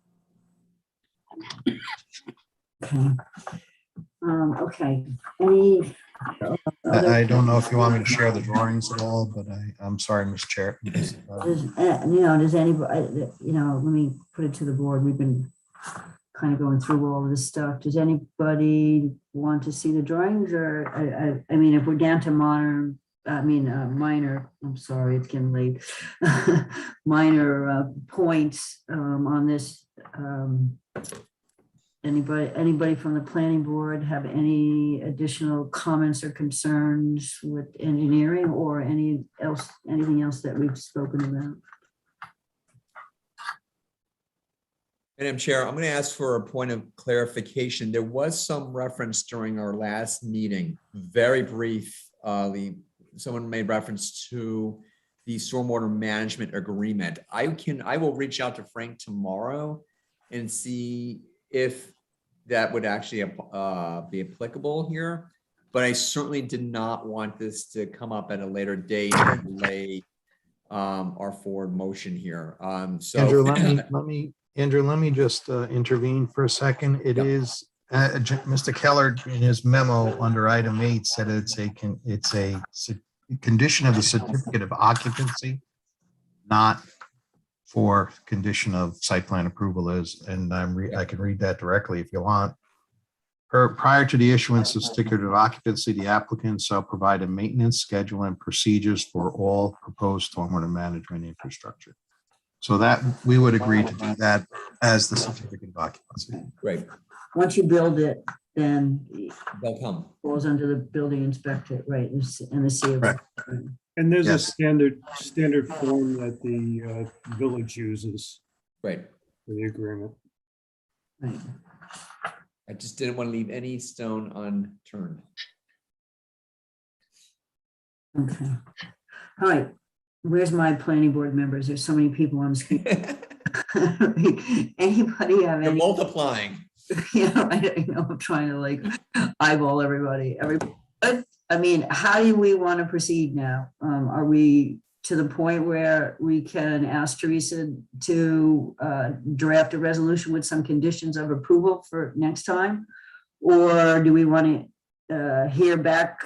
Okay. Any? I don't know if you want me to share the drawings at all, but I'm sorry, Mr. Chair. Does anybody, let me put it to the board. We've been kind of going through all of this stuff. Does anybody want to see the drawings, or I mean, if we're down to minor, I'm sorry, it's getting late. Minor points on this. Anybody from the planning board have any additional comments or concerns with engineering or anything else that we've spoken about? Madam Chair, I'm going to ask for a point of clarification. There was some reference during our last meeting, very brief. Someone made reference to the stormwater management agreement. I will reach out to Frank tomorrow and see if that would actually be applicable here. But I certainly did not want this to come up at a later date and delay our forward motion here. So Andrew, let me just intervene for a second. It is Mr. Keller in his memo under item 8 said it's a condition of the certificate of occupancy, not for condition of site plan approval is, and I can read that directly if you want. Prior to the issuance of certificate of occupancy, the applicant shall provide a maintenance schedule and procedures for all proposed stormwater management infrastructure. So that we would agree to do that as the certificate of occupancy. Great. Once you build it, then They'll come. falls under the building inspector, right, and the CO. Correct. And there's a Yes. standard form that the village uses Right. for the agreement. Right. I just didn't want to leave any stone unturned. Okay. All right. Where's my planning board members? There's so many people on the screen. Anybody have You're any? multiplying. Yeah, I know, I'm trying to like eyeball everybody. But I mean, how do we want to proceed now? Are we to the point where we can ask Teresa to draft a resolution with some conditions of approval for next time? Or do we want to hear back,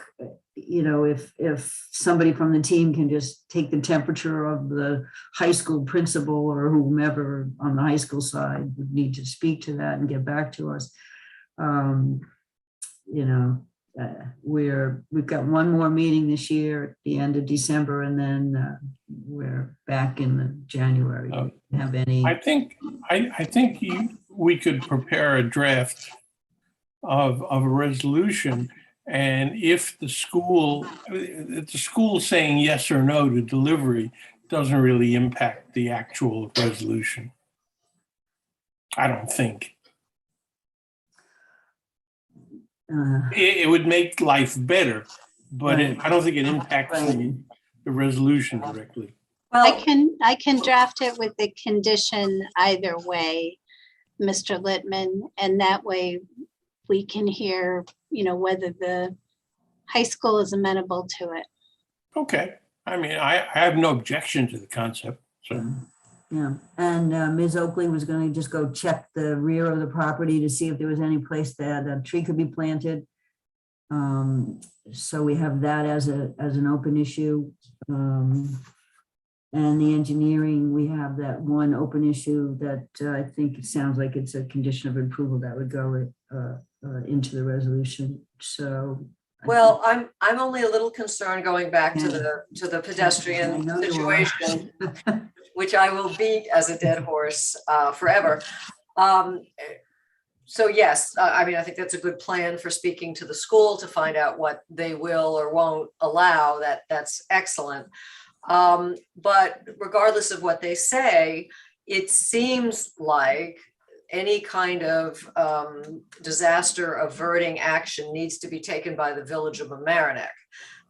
if somebody from the team can just take the temperature of the high school principal or whomever on the high school side would need to speak to that and get back to us. We've got one more meeting this year at the end of December, and then we're back in the January. Do you have any? I think we could prepare a draft of a resolution, and if the school saying yes or no to delivery doesn't really impact the actual resolution. I don't think. It would make life better, but I don't think it impacts the resolution directly. Well, I can draft it with the condition either way, Mr. Littman, and that way we can hear, whether the high school is amenable to it. Okay. I mean, I have no objection to the concept. So. Yeah, and Ms. Oakley was going to just go check the rear of the property to see if there was any place that a tree could be planted. So we have that as an open issue. And the engineering, we have that one open issue that I think it sounds like it's a condition of approval that would go into the resolution. So. Well, I'm only a little concerned going back to the pedestrian situation, which I will beat as a dead horse forever. So yes, I mean, I think that's a good plan for speaking to the school to find out what they will or won't allow. That's excellent. But regardless of what they say, it seems like any kind of disaster averting action needs to be taken by the village of Mamaroneck.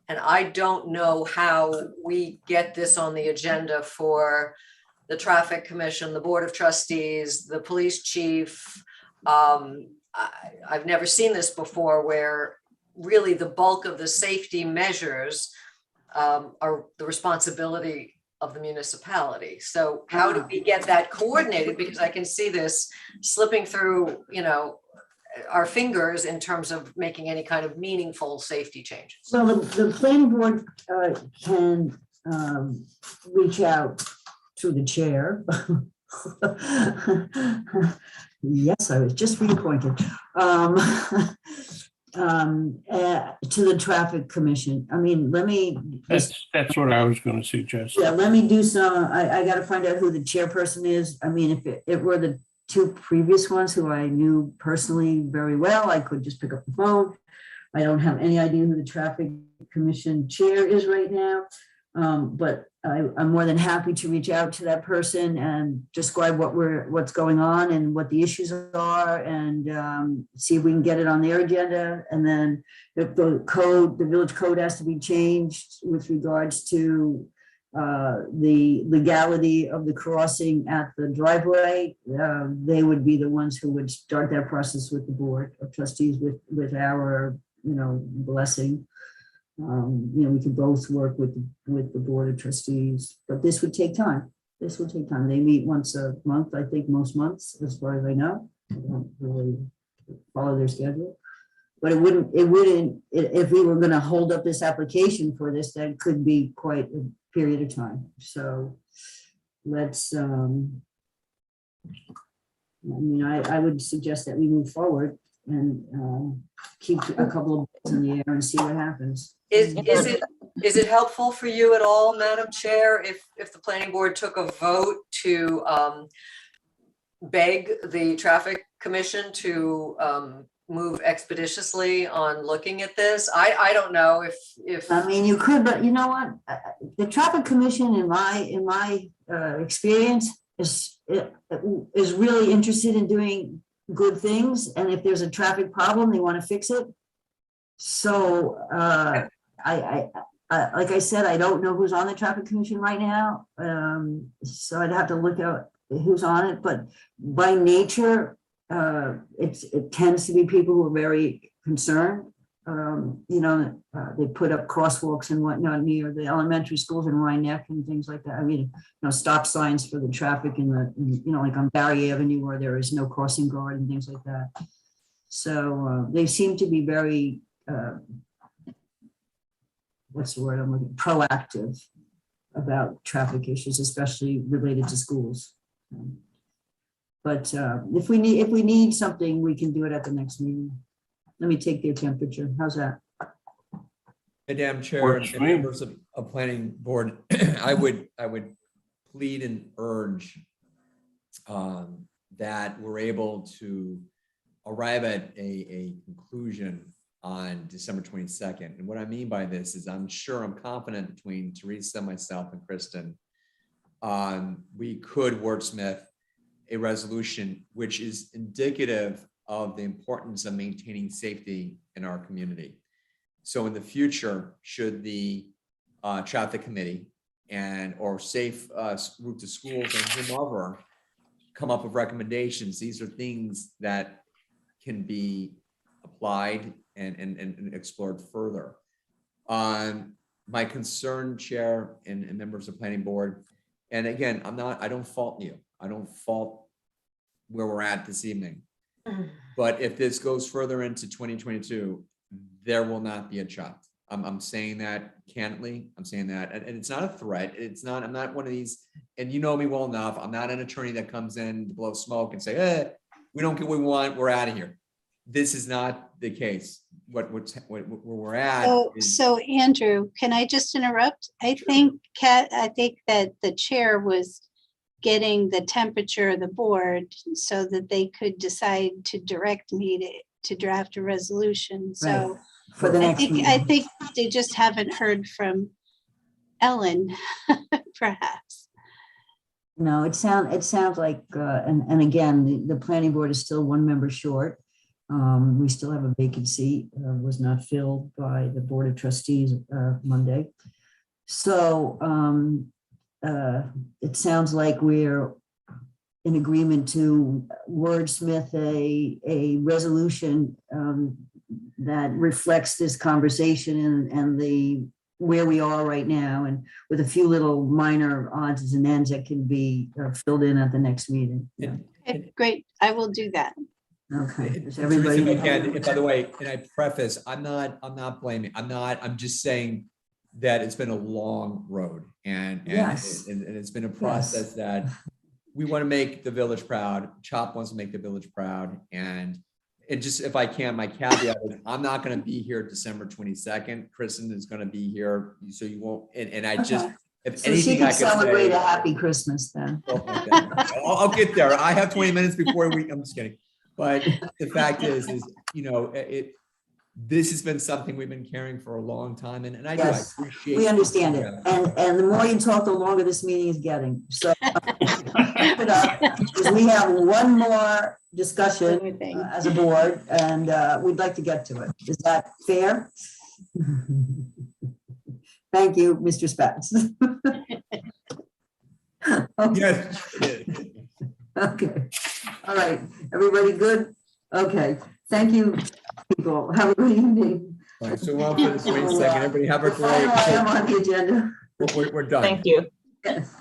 And I don't know how we get this on the agenda for the traffic commission, the board of trustees, the police chief. I've never seen this before, where really the bulk of the safety measures are the responsibility of the municipality. So how do we get that coordinated? Because I can see this slipping through, our fingers in terms of making any kind of meaningful safety changes. Well, the planning board can reach out to the chair. Yes, I was just reappointed. To the traffic commission. I mean, let me. That's what I was going to suggest. Yeah, let me do some, I got to find out who the chairperson is. I mean, if it were the two previous ones who I knew personally very well, I could just pick up the phone. I don't have any idea who the traffic commission chair is right now. But I'm more than happy to reach out to that person and describe what's going on and what the issues are, and see if we can get it on their agenda. And then if the village code has to be changed with regards to the legality of the crossing at the driveway, they would be the ones who would start that process with the board of trustees with our, blessing. We could both work with the board of trustees, but this would take time. They meet once a month, I think, most months, as far as I know. I don't really follow their schedule. But it wouldn't, if we were gonna hold up this application for this, that could be quite a period of time. So let's, I would suggest that we move forward. keep a couple of balls in the air and see what happens. Is it helpful for you at all, Madam Chair, if the planning board took a vote to beg the traffic commission to move expeditiously on looking at this? I don't know if I mean, you could, but you know what? The traffic commission, in my experience, is really interested in doing good things, and if there's a traffic problem, they want to fix it. So I like I said, I don't know who's on the traffic commission right now, so I'd have to look out who's on it. But by nature, it tends to be people who are very concerned. They put up crosswalks and whatnot near the elementary schools in Mamaroneck and things like that. I mean, stop signs for the traffic like on Barry Avenue where there is no crossing guard and things like that. So they seem to be very, what's the word I'm looking, proactive about traffic issues, especially related to schools. But if we need something, we can do it at the next meeting. Let me take their temperature. How's that? Madam Chair and members of planning board, I would plead and urge that we're able to arrive at a conclusion on December 22nd. And what I mean by this is I'm confident between Teresa, myself, and Kristen, we could wordsmith a resolution which is indicative of the importance of maintaining safety in our community. So in the future, should the traffic committee or safe route to schools and whomever come up with recommendations, these are things that can be applied and explored further. My concern, Chair and members of Planning Board, and again, I don't fault you. I don't fault where we're at this evening. But if this goes further into 2022, there will not be a CHOP. I'm saying that candidly. I'm saying that, and it's not a threat. I'm not one of these, and you know me well enough. I'm not an attorney that comes in to blow smoke and say, we don't get what we want, we're out of here. This is not the case. Where we're at. So Andrew, can I just interrupt? I think that the chair was getting the temperature of the board so that they could decide to direct me to draft a resolution. So right. For the next meeting. I think they just haven't heard from Ellen, perhaps. No, it sounds like, and again, the planning board is still one member short. We still have a vacancy, was not filled by the Board of Trustees Monday. So it sounds like we're in agreement to wordsmith a resolution that reflects this conversation and where we are right now, and with a few little minor odds and ends that can be filled in at the next meeting. Yeah. Okay, great, I will do that. Okay. Does everybody? And by the way, and I preface, I'm not blaming. I'm just saying that it's been a long road, and yes. and it's been a process that we want to make the village proud. CHOP wants to make the village proud, and just if I can, my caveat is I'm not going to be here December 22nd. Kristen is going to be here, so you won't. And I just. If so anything, she can I can celebrate say, a happy Christmas then. I'll get there. I have 20 minutes before I'm just kidding. But the fact is this has been something we've been carrying for a long time, and I yes, do appreciate. We understand it, and the more you talk, the longer this meeting is getting. So keep it up, because we have one more discussion as a board, and we'd like to get to it. Is that fair? Thank you, Mr. Spatz. Okay. Yes. Okay. All right. Everybody good? Okay. Thank you, people. Have a good evening. All right, so well for the 22nd. Everybody have a great. I'm on the agenda. We're done. Thank you. Yes.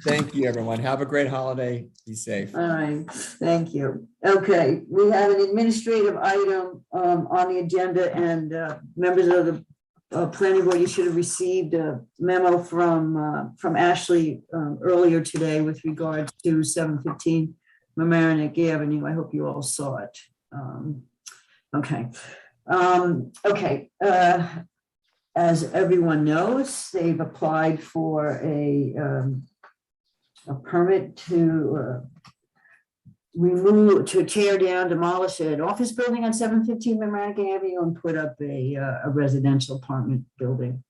Thank you, everyone. Have a great holiday. Be safe. All right. Thank you. Okay. We have an administrative item on the agenda, and members of the planning board, you should have received a memo from Ashley earlier today with regard to 715 Mamaroneck Avenue. I hope you all saw it. Okay. Okay. As everyone knows, they've applied for a permit to tear down, demolish an office building on 715 Mamaroneck Avenue and put up a residential apartment building.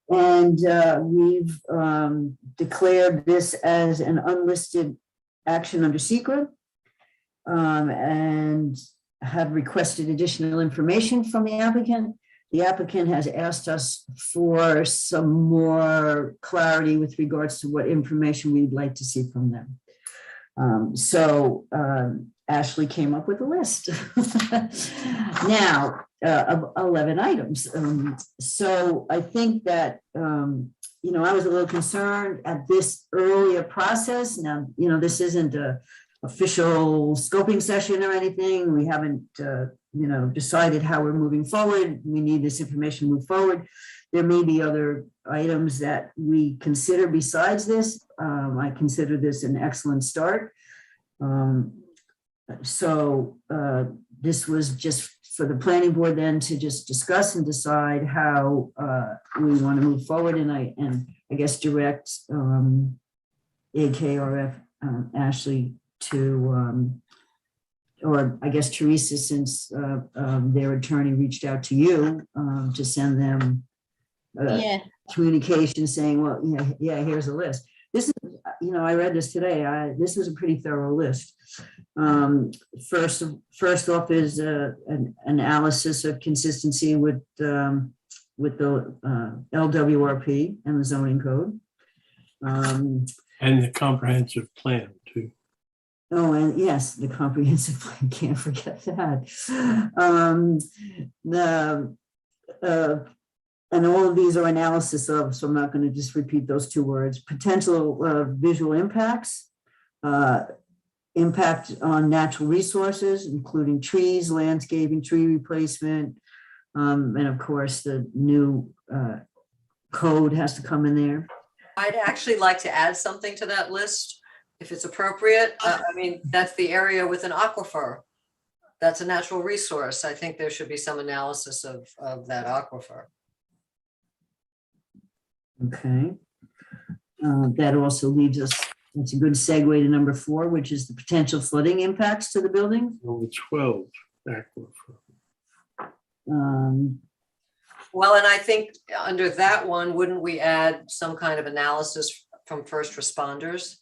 We've declared this as an unlisted action under secret, and have requested additional information from the applicant. The applicant has asked us for some more clarity with regards to what information we'd like to see from them. Ashley came up with a list now of 11 items. So I think that, I was a little concerned at this earlier process. Now, this isn't a official scoping session or anything. We haven't, decided how we're moving forward. We need this information to move forward. There may be other items that we consider besides this. I consider this an excellent start. This was just for the planning board then to just discuss and decide how we want to move forward. And I guess direct AKRF Ashley to, or I guess Teresa, since their attorney reached out to you to send them communication saying, well, yeah, here's a list. This is, I read this today. This was a pretty thorough list. First off is an analysis of consistency with the LWRP and the zoning code. And the comprehensive plan too. Oh, and yes, the comprehensive plan, can't forget that. And all of these are analysis of, so I'm not going to just repeat those two words, potential visual impacts, impact on natural resources, including trees, landscaping, tree replacement, and of course, the new code has to come in there. I'd actually like to add something to that list, if it's appropriate. That's the area with an aquifer. That's a natural resource. I think there should be some analysis of that aquifer. Okay. That also leaves us, it's a good segue to number 4, which is the potential flooding impacts to the building. Number 12, aquifer. Well, and I think under that one, wouldn't we add some kind of analysis from first responders?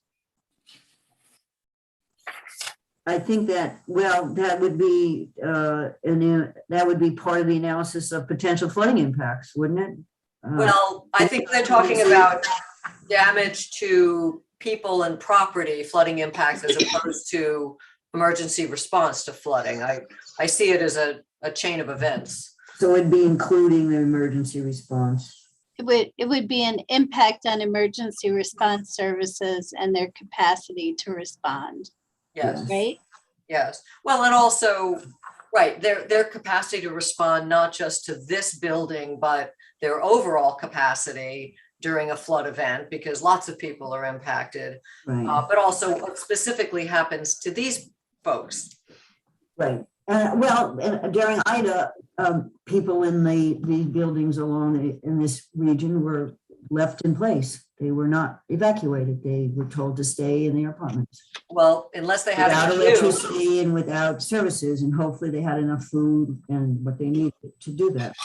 I think that, well, that would be part of the analysis of potential flooding impacts, wouldn't it? Well, I think they're talking about damage to people and property, flooding impacts, as opposed to emergency response to flooding. I see it as a chain of events. So it'd be including the emergency response. It would be an impact on emergency response services and their capacity to respond. Yes. Right? Yes. Well, and also, right, their capacity to respond not just to this building, but their overall capacity during a flood event, because lots of people are impacted, Right. But also what specifically happens to these folks. Right. And during Ida, people in the buildings in this region were left in place. They were not evacuated. They were told to stay in their apartments. Well, unless they have without a queue. electricity and without services, and hopefully they had enough food and what they needed to do that.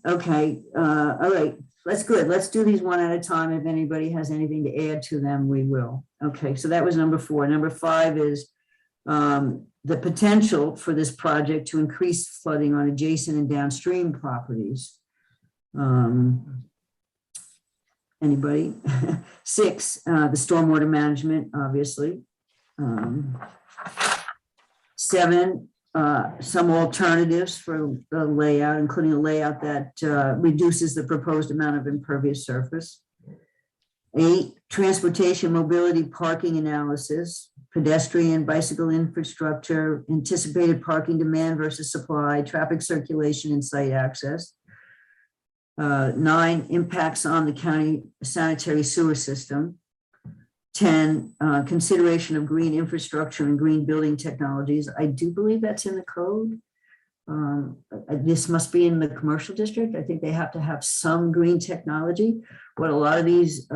Okay. All right. That's good. Let's do these one at a time. If anybody has anything to add to them, we will. Okay. So that was number 4. Number 5 is the potential for this project to increase flooding on adjacent and downstream properties. Anybody? 6, the stormwater management, obviously. 7, some alternatives for the layout, including a layout that reduces the proposed amount of impervious surface. 8, transportation, mobility, parking analysis, pedestrian, bicycle infrastructure, anticipated parking demand versus supply, traffic circulation, and site access. 9, impacts on the county sanitary sewer system. 10, consideration of green infrastructure and green building technologies. I do believe that's in the code. This must be in the commercial district. I think they have to have some green technology. What a lot of these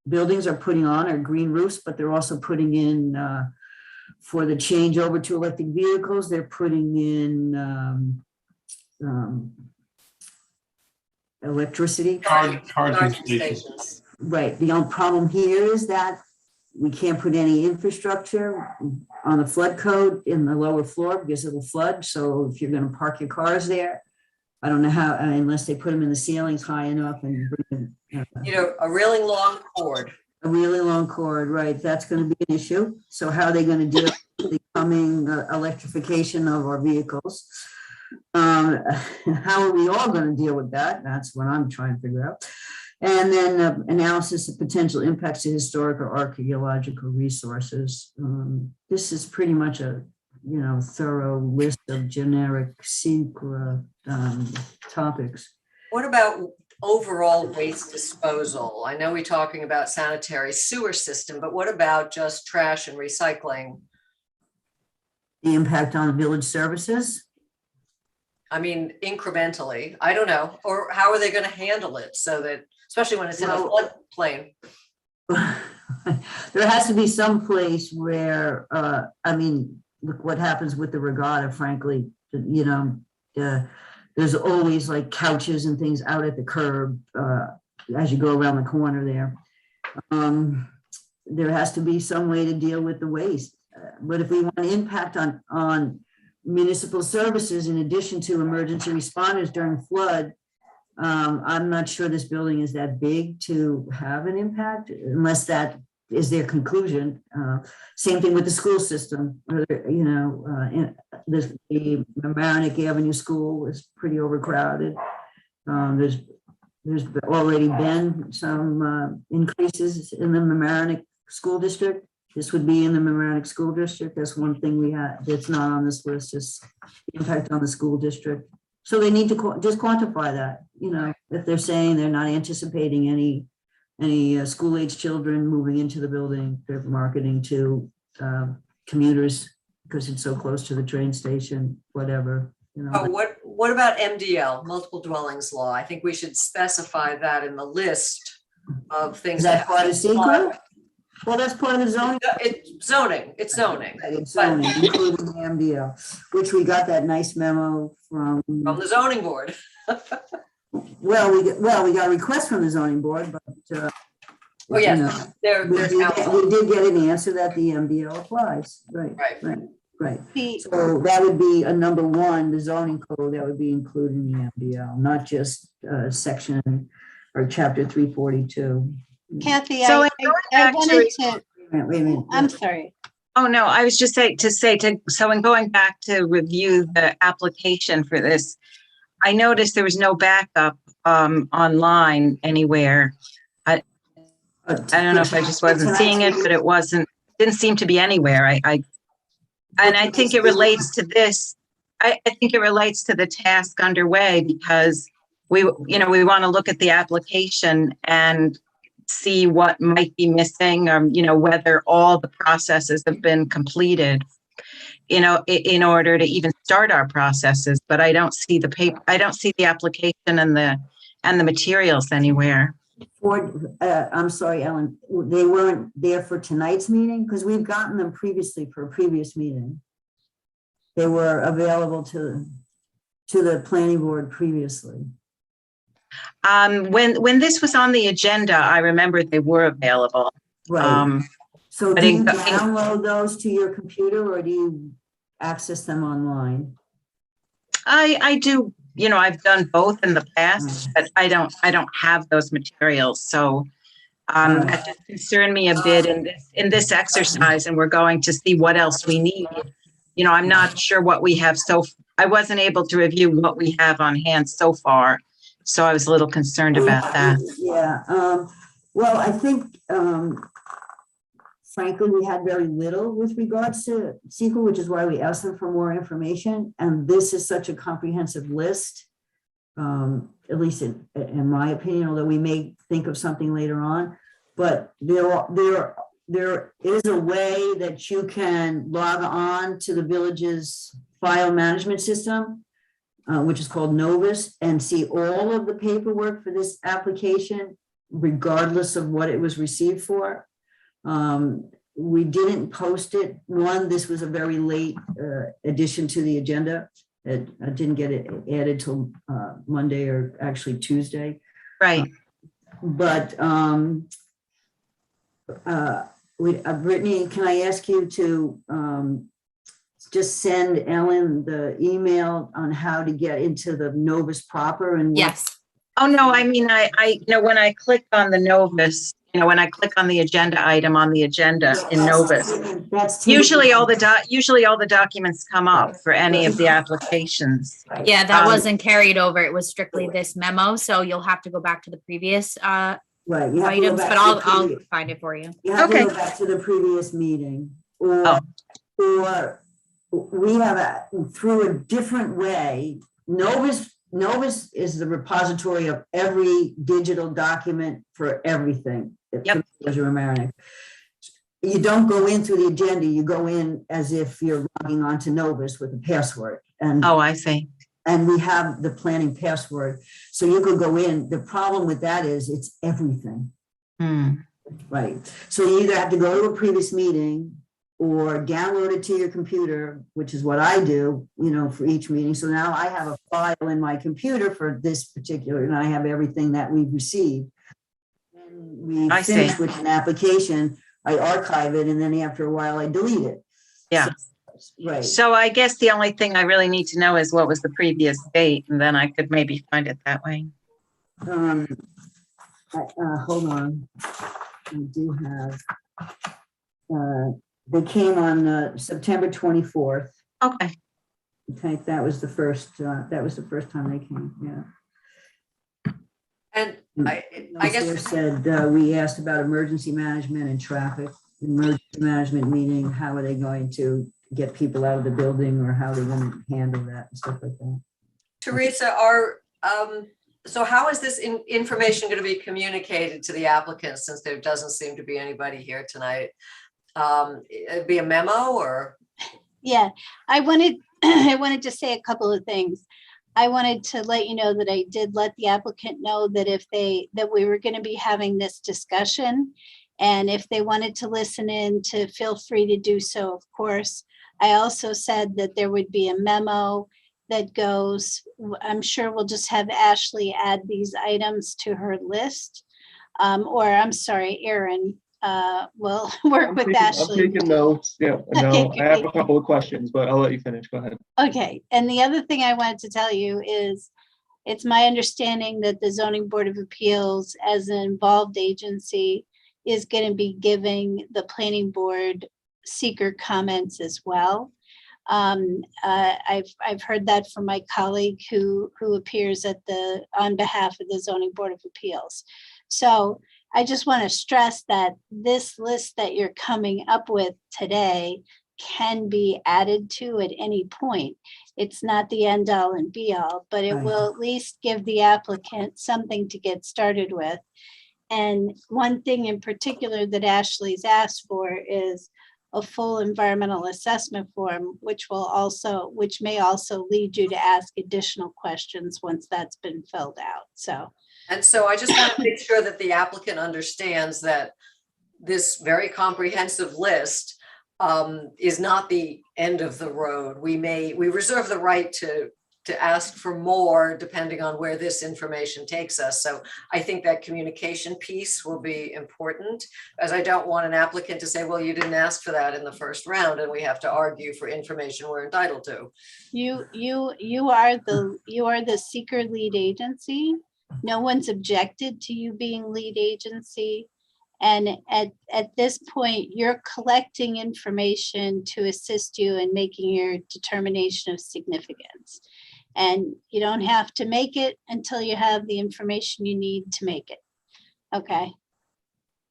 buildings are putting on are green roofs, but they're also putting in, for the changeover to electric vehicles, they're putting in electricity. Charging stations. Right. The only problem here is that we can't put any infrastructure on the flood code in the lower floor because it'll flood. So if you're going to park your cars there, I don't know how, unless they put them in the ceilings high enough and bring A really long cord. a really long cord, right? That's going to be an issue. So how are they going to deal with the coming electrification of our vehicles? How are we all going to deal with that? That's what I'm trying to figure out. And then analysis of potential impacts to historic or archaeological resources. This is pretty much a thorough list of generic SEQA topics. What about overall waste disposal? I know we're talking about sanitary sewer system, but what about just trash and recycling? The impact on village services? I mean, incrementally, I don't know. Or how are they going to handle it so that, especially when it's in a floodplain? There has to be some place where, look what happens with the regatta, frankly, there's always like couches and things out at the curb as you go around the corner there. There has to be some way to deal with the waste. But if we want impact on municipal services in addition to emergency responders during flood, I'm not sure this building is that big to have an impact unless that is their conclusion. Same thing with the school system. The Mamaroneck Avenue School was pretty overcrowded. There's already been some increases in the Mamaroneck School District. This would be in the Mamaroneck School District. That's one thing we have that's not on this list, is the impact on the school district. So they need to just quantify that, if they're saying they're not anticipating any school-age children moving into the building, they're marketing to commuters because it's so close to the train station, whatever. Oh, what about MDL, multiple dwellings law? I think we should specify that in the list of things. Is that part of SEQA? Well, that's part of the zoning. It's zoning. It's zoning, including the MDL, which we got that nice memo from the zoning board. Well, we got a request from the zoning board, but we did get an answer that the MDL applies. Right. So that would be a number one, the zoning code, that would be including the MDL, not just section or chapter 342. Kathy, So I wanted to, Wait a minute. I'm sorry. Oh, no, I was just so in going back to review the application for this, I noticed there was no backup online anywhere. I don't know if I just wasn't seeing it, but didn't seem to be anywhere. I think it relates to this. I think it relates to the task underway because we want to look at the application and see what might be missing, whether all the processes have been completed, in order to even start our processes. But I don't see the paper, I don't see the application and the materials anywhere. I'm sorry, Ellen, they weren't there for tonight's meeting because we've gotten them previously for a previous meeting. They were available to the planning board previously. When this was on the agenda, I remember they were available. Right. So do you download those to your computer or do you access them online? I do, I've done both in the past, but I don't have those materials. So that just concerned me a bit in this exercise, and we're going to see what else we need. I'm not sure what we have, I wasn't able to review what we have on hand so far. So I was a little concerned about that. Yeah. Well, I think, frankly, we had very little with regards to SEQA, which is why we asked them for more information. And this is such a comprehensive list, at least in my opinion, although we may think of something later on. but there is a way that you can log on to the village's file management system, which is called Novus, and see all of the paperwork for this application, regardless of what it was received for. We didn't post it. One, this was a very late addition to the agenda. I didn't get it added till Monday or actually Tuesday. Right. But Brittany, can I ask you to just send Ellen the email on how to get into the Novus proper and Yes. Oh, no, I mean, when I click on the Novus, when I click on the agenda item on the agenda in Novus, usually all the documents come up for any of the applications. Yeah, that wasn't carried over. It was strictly this memo, so you'll have to go back to the previous right, you have to go items, back but to the I'll previous- find it for you. You have Okay. to go back to the previous meeting, or we have through a different way. Novus is the repository of every digital document for everything. Yep. Mamaroneck. You don't go in through the agenda, you go in as if you're logging onto Novus with a password. And Oh, I see. and we have the planning password, so you could go in. The problem with that is it's everything. Right, so you either have to go to a previous meeting or download it to your computer, which is what I do, for each meeting. So now I have a file in my computer for this particular, and I have everything that we've received. When we finish with an application, I archive it, and then after a while I delete it. Yeah. Right. So I guess the only thing I really need to know is what was the previous date, and then I could maybe find it that way. Hold on. I do have, they came on September 24th. Okay. Okay, that was the first time they came, yeah. And I There guess, said, we asked about emergency management and traffic, emergency management meeting, how are they going to get people out of the building, or how they're going to handle that and stuff like that. Teresa, so how is this information going to be communicated to the applicants, since there doesn't seem to be anybody here tonight? It'd be a memo, or? Yeah, I wanted to say a couple of things. I wanted to let you know that I did let the applicant know that that we were going to be having this discussion, and if they wanted to listen in, to feel free to do so, of course. I also said that there would be a memo that goes, I'm sure we'll just have Ashley add these items to her list. Or I'm sorry, Aaron will work with Ashley. I'm taking notes. Yeah, no, I have a couple of questions, but I'll let you finish. Go ahead. Okay, and the other thing I wanted to tell you is, it's my understanding that the Zoning Board of Appeals, as an involved agency, is going to be giving the planning board seeker comments as well. I've heard that from my colleague who appears on behalf of the Zoning Board of Appeals. So I just want to stress that this list that you're coming up with today can be added to at any point. It's not the end all and be all, but it will at least give the applicant something to get started with. And one thing in particular that Ashley's asked for is a full environmental assessment form, which may also lead you to ask additional questions once that's been filled out. So I just want to make sure that the applicant understands that this very comprehensive list is not the end of the road. We reserve the right to ask for more depending on where this information takes us. So I think that communication piece will be important, as I don't want an applicant to say, well, you didn't ask for that in the first round, and we have to argue for information we're entitled to. you are the seeker lead agency. No one's objected to you being lead agency. And at this point, you're collecting information to assist you in making your determination of significance. And you don't have to make it until you have the information you need to make it. Okay.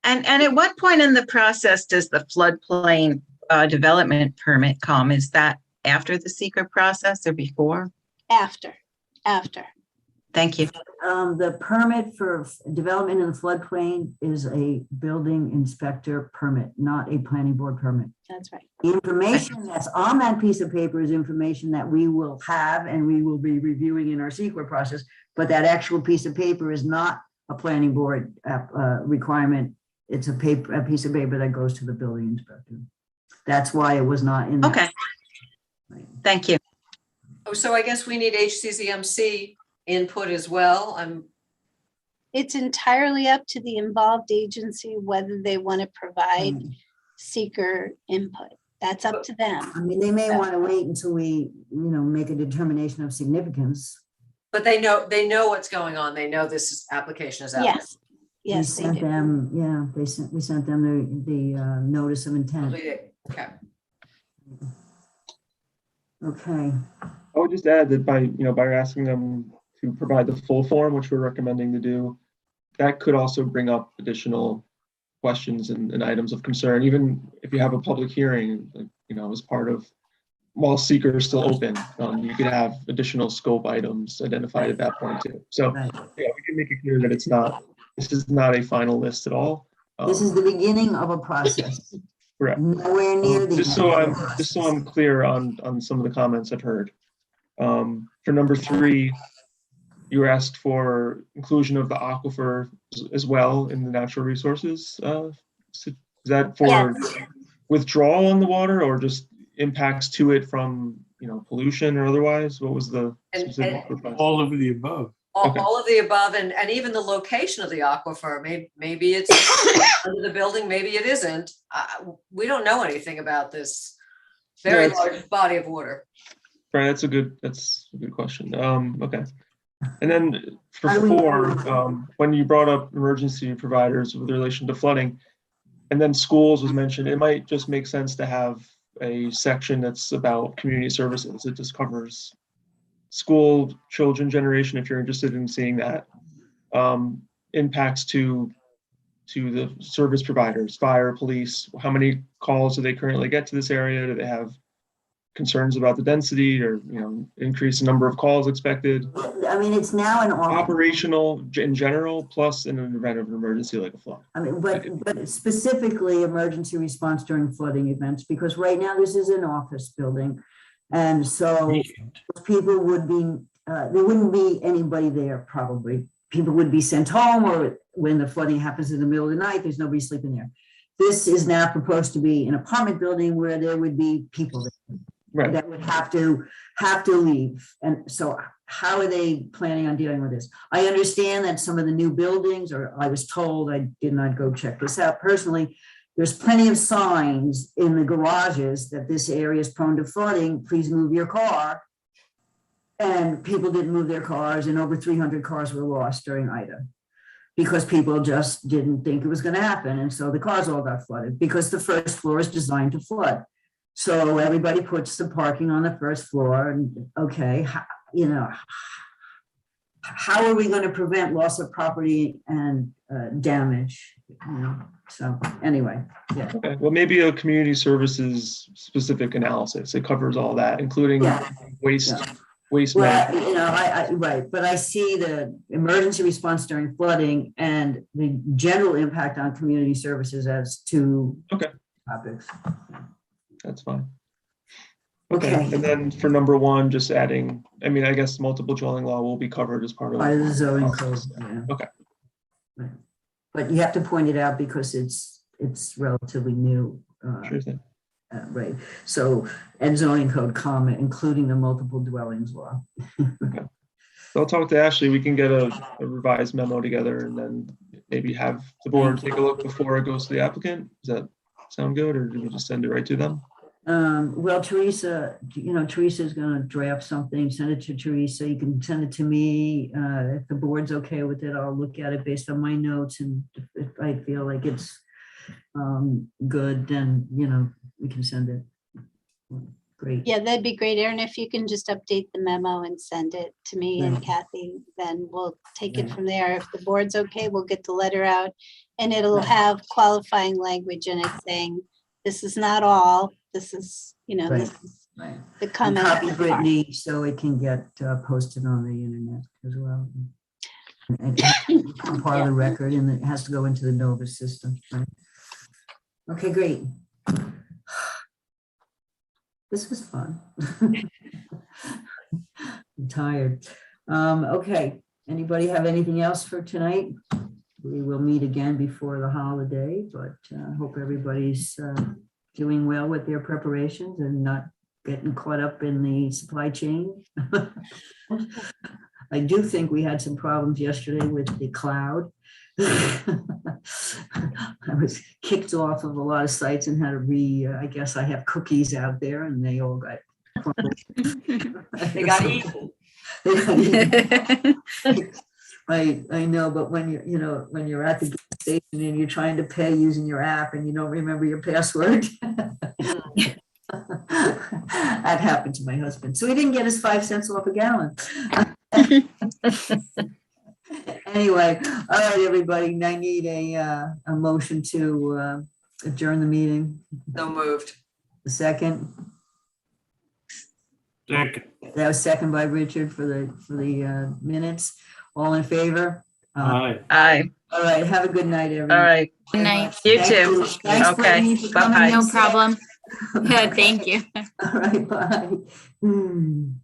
And at what point in the process does the floodplain development permit come? Is that after the secret process or before? After. Thank you. The permit for development in the floodplain is a building inspector permit, not a planning board permit. That's right. The information that's on that piece of paper is information that we will have and we will be reviewing in our secret process, but that actual piece of paper is not a planning board requirement. It's a piece of paper that goes to the building inspector. That's why it was not in there. Okay. Thank you. Oh, so I guess we need HCCMC input as well. It's entirely up to the involved agency whether they want to provide seeker input. That's up to them. I mean, they may want to wait until we, make a determination of significance. But they know what's going on. They know this application is out. Yes. Yes, We sent them, we sent them the notice of intent. Okay. Okay. I would just add that by asking them to provide the full form, which we're recommending to do, that could also bring up additional questions and items of concern, even if you have a public hearing, as part of, while seeker is still open, you could have additional scope items identified at that point too. So we can make it clear that this is not a final list at all. This is the beginning of a process. Correct. Nowhere near the. Just so I'm clear on some of the comments I've heard. For number 3, you asked for inclusion of the aquifer as well in the natural resources. Is that for withdrawal on the water or just impacts to it from pollution or otherwise? What was the specific request? All of the above. All of the above, and even the location of the aquifer. Maybe it's under the building, maybe it isn't. We don't know anything about this very large body of water. Right, that's a good question. Okay. And then for 4, when you brought up emergency providers with relation to flooding, and then schools was mentioned, it might just make sense to have a section that's about community services. It just covers school, children generation, if you're interested in seeing that. Impacts to the service providers, fire, police, how many calls do they currently get to this area? Do they have concerns about the density or, increase the number of calls expected? I mean, it's now an operational in general, plus in an event of an emergency like a flood. I mean, but specifically emergency response during flooding events, because right now this is an office building. And so people would be, there wouldn't be anybody there probably. People would be sent home, or when the flooding happens in the middle of the night, there's nobody sleeping there. This is now proposed to be an apartment building where there would be people there. Right. That would have to leave. And so how are they planning on dealing with this? I understand that some of the new buildings, or I was told, I did not go check this out personally, there's plenty of signs in the garages that this area is prone to flooding, please move your car. And people didn't move their cars, and over 300 cars were lost during Ida because people just didn't think it was going to happen. And so the cars all got flooded because the first floor is designed to flood. So everybody puts the parking on the first floor, and okay, how are we going to prevent loss of property and damage? So anyway, yeah. Okay, well, maybe a community services specific analysis. It covers all that, including waste. Yeah. Waste well, management. right, but I see the emergency response during flooding and the general impact on community services as two topics. That's fine. Okay, and then for number 1, just adding, I guess multiple dwelling law will be covered as part of the zoning code. Yeah. Okay. Right. But you have to point it out because it's relatively new. Sure thing. Right. So, and zoning code comment, including the multiple dwellings law. Okay. So I'll talk to Ashley. We can get a revised memo together and then maybe have the board take a look before it goes to the applicant. Does that sound good, or do we just send it right to them? Well, Teresa, Teresa's going to draft something, send it to Teresa. You can send it to me. If the board's okay with it, I'll look at it based on my notes. And if I feel like it's good, then, we can send it. Great. Yeah, that'd be great, Erin. If you can just update the memo and send it to me and Kathy, then we'll take it from there. If the board's okay, we'll get the letter out, and it'll have qualifying language in it saying, this is not all, this is, this is the comment. Copy Brittany so it can get posted on the internet. as well. And it's part of the record, and it has to go into the Nova system. Right? Okay, great. This was fun. I'm tired. Okay, anybody have anything else for tonight? We will meet again before the holiday, but hope everybody's doing well with their preparations and not getting caught up in the supply chain. I do think we had some problems yesterday with the cloud. I was kicked off of a lot of sites and had to I guess I have cookies out there and they all got. They got eaten. They got eaten. I know, but when when you're at the gas station and you're trying to pay using your app and you don't remember your password. That happened to my husband. So he didn't get his 5 cents off a gallon. Anyway, all right, everybody, I need a motion to adjourn the meeting. So moved. A second. Second. That was second by Richard for the minutes. All in favor? Aye. Aye. All right, have a good night, everyone. All right. Good night. You Thank too. Thanks, Okay. Brittany, for coming Bye-bye. in. No problem. Thank you. All right, bye.